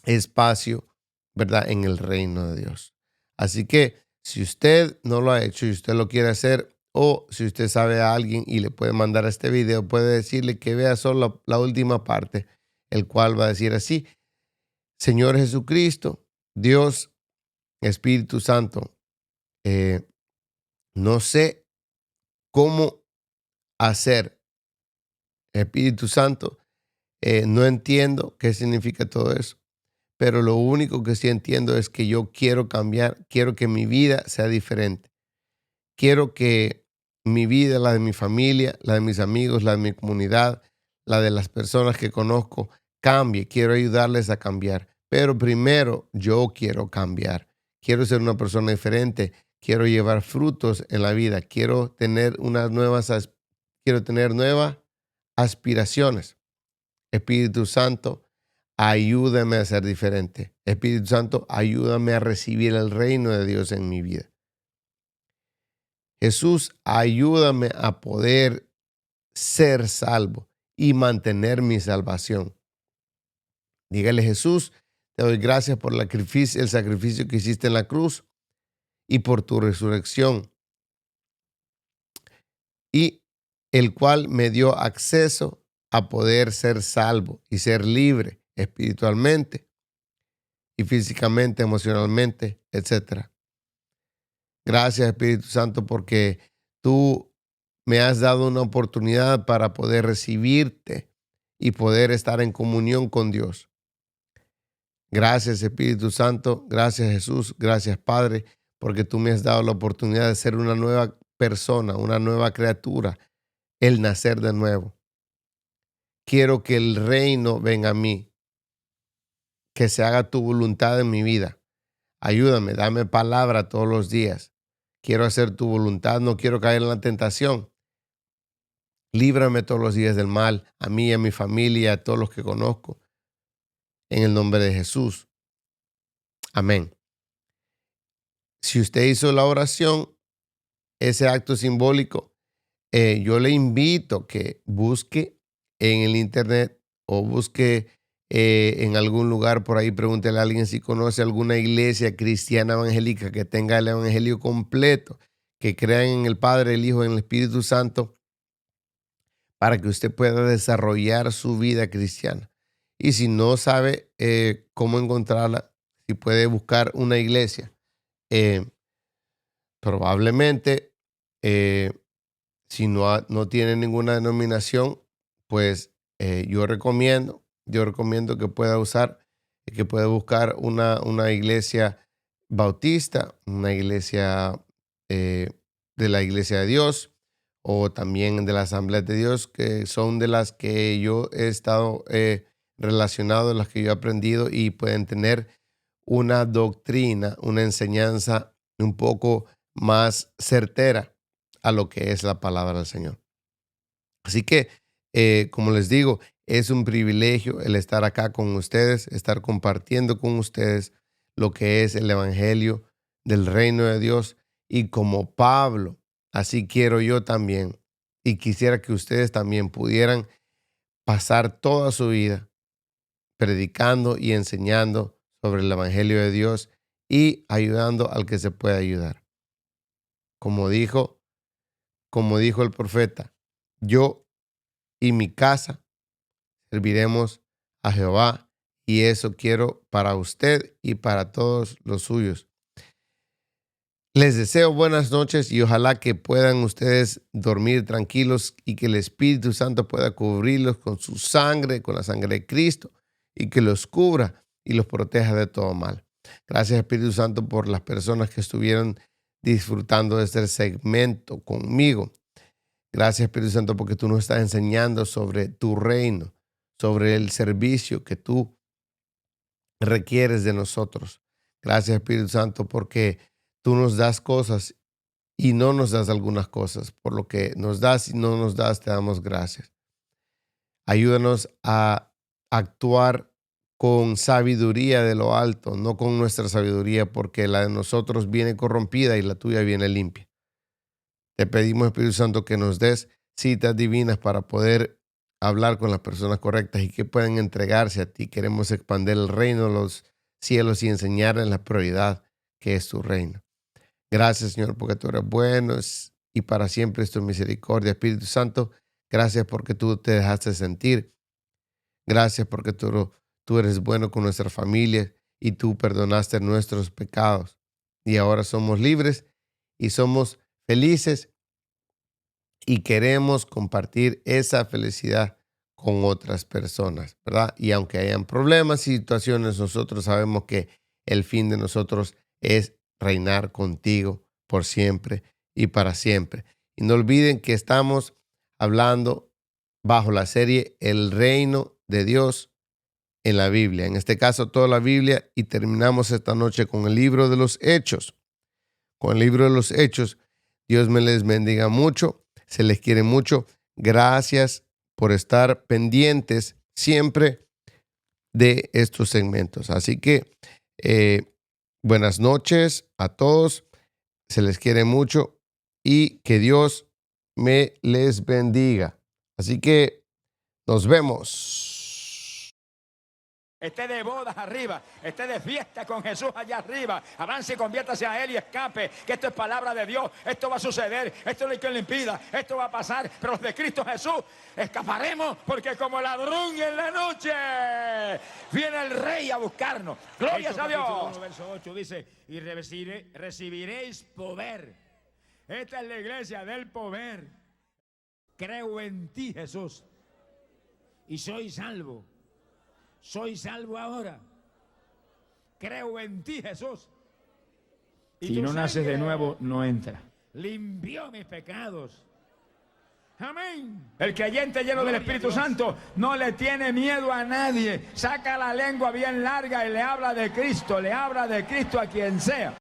S2: espacio, ¿verdad?, en el reino de Dios. Así que si usted no lo ha hecho y usted lo quiere hacer, o si usted sabe a alguien y le puede mandar este video, puede decirle que vea solo la última parte, el cual va a decir así: Señor Jesucristo, Dios, Espíritu Santo, eh, no sé cómo hacer. Espíritu Santo, no entiendo qué significa todo eso, pero lo único que sí entiendo es que yo quiero cambiar, quiero que mi vida sea diferente. Quiero que mi vida, la de mi familia, la de mis amigos, la de mi comunidad, la de las personas que conozco, cambie. Quiero ayudarles a cambiar. Pero primero yo quiero cambiar. Quiero ser una persona diferente. Quiero llevar frutos en la vida. Quiero tener nuevas aspiraciones. Espíritu Santo, ayúdame a ser diferente. Espíritu Santo, ayúdame a recibir el reino de Dios en mi vida. Jesús, ayúdame a poder ser salvo y mantener mi salvación. Dígale: Jesús, te doy gracias por el sacrificio que hiciste en la cruz y por tu resurrección, y el cual me dio acceso a poder ser salvo y ser libre espiritualmente y físicamente, emocionalmente, etc. Gracias, Espíritu Santo, porque tú me has dado una oportunidad para poder recibirte y poder estar en comunión con Dios. Gracias, Espíritu Santo. Gracias, Jesús. Gracias, Padre, porque tú me has dado la oportunidad de ser una nueva persona, una nueva criatura, el nacer de nuevo. Quiero que el reino venga a mí, que se haga tu voluntad en mi vida. Ayúdame, dame palabra todos los días. Quiero hacer tu voluntad, no quiero caer en la tentación. Líbrame todos los días del mal, a mí y a mi familia, a todos los que conozco. En el nombre de Jesús. Amén. Si usted hizo la oración, ese acto simbólico, yo le invito que busque en el internet o busque en algún lugar por ahí, pregúntele a alguien si conoce alguna iglesia cristiana evangélica que tenga el evangelio completo, que crean en el Padre, el Hijo y en el Espíritu Santo, para que usted pueda desarrollar su vida cristiana. Y si no sabe cómo encontrarla, si puede buscar una iglesia, probablemente si no tiene ninguna denominación, pues yo recomiendo que pueda buscar una iglesia bautista, una iglesia de la Iglesia de Dios, o también de la Asamblea de Dios, que son de las que yo he estado relacionado, de las que yo he aprendido, y pueden tener una doctrina, una enseñanza un poco más certera a lo que es la palabra del Señor. Así que, como les digo, Es un privilegio el estar acá con ustedes, estar compartiendo con ustedes lo que es el evangelio del reino de Dios. Y como Pablo, así quiero yo también. Y quisiera que ustedes también pudieran pasar toda su vida predicando y enseñando sobre el evangelio de Dios y ayudando al que se pueda ayudar. Como dijo el profeta, yo y mi casa serviremos a Jehová, y eso quiero para usted y para todos los suyos. Les deseo buenas noches y ojalá que puedan ustedes dormir tranquilos y que el Espíritu Santo pueda cubrirlos con su sangre, con la sangre de Cristo, y que los cubra y los proteja de todo mal. Gracias, Espíritu Santo, por las personas que estuvieron disfrutando de este segmento conmigo. Gracias, Espíritu Santo, porque tú nos estás enseñando sobre tu reino, sobre el servicio que tú requieres de nosotros. Gracias, Espíritu Santo, porque tú nos das cosas y no nos das algunas cosas. Por lo que nos das y no nos das, te damos gracias. Ayúdanos a actuar con sabiduría de lo alto, no con nuestra sabiduría, porque la de nosotros viene corrompida y la tuya viene limpia. Te pedimos, Espíritu Santo, que nos des citas divinas para poder hablar con las personas correctas y que puedan entregarse a ti. Queremos expandir el reino de los cielos y enseñarles la prioridad que es tu reino. Gracias, Señor, porque tú eres bueno y para siempre es tu misericordia. Espíritu Santo, gracias porque tú te dejaste sentir. Gracias porque tú eres bueno con nuestra familia y tú perdonaste nuestros pecados. Y ahora somos libres y somos felices y queremos compartir esa felicidad con otras personas, ¿verdad? Y aunque hayan problemas y situaciones, nosotros sabemos que el fin de nosotros es reinar contigo por siempre y para siempre. Y no olviden que estamos hablando bajo la serie El Reino de Dios en la Biblia. En este caso, toda la Biblia, y terminamos esta noche con el libro de los Hechos. Con el libro de los Hechos, Dios me les bendiga mucho, se les quiere mucho. Gracias por estar pendientes siempre de estos segmentos. Así que buenas noches a todos, se les quiere mucho y que Dios me les bendiga. Así que nos vemos.
S1: Esté de bodas arriba, esté de fiesta con Jesús allá arriba. Avance y conviértase a Él y escape, que esto es palabra de Dios. Esto va a suceder, esto no hay quien le impida, esto va a pasar. Pero los de Cristo Jesús escaparemos, porque como ladrón en la noche viene el Rey a buscarnos. Gloria a Dios. 1, verso 8 dice, y recibiréis poder. Esta es la iglesia del poder. Creo en ti, Jesús, y soy salvo. Soy salvo ahora. Creo en ti, Jesús. Y si no naces de nuevo, no entra. Limpió mis pecados. Amén. El creyente lleno del Espíritu Santo no le tiene miedo a nadie. Saca la lengua bien larga y le habla de Cristo. Le habla de Cristo a quien sea.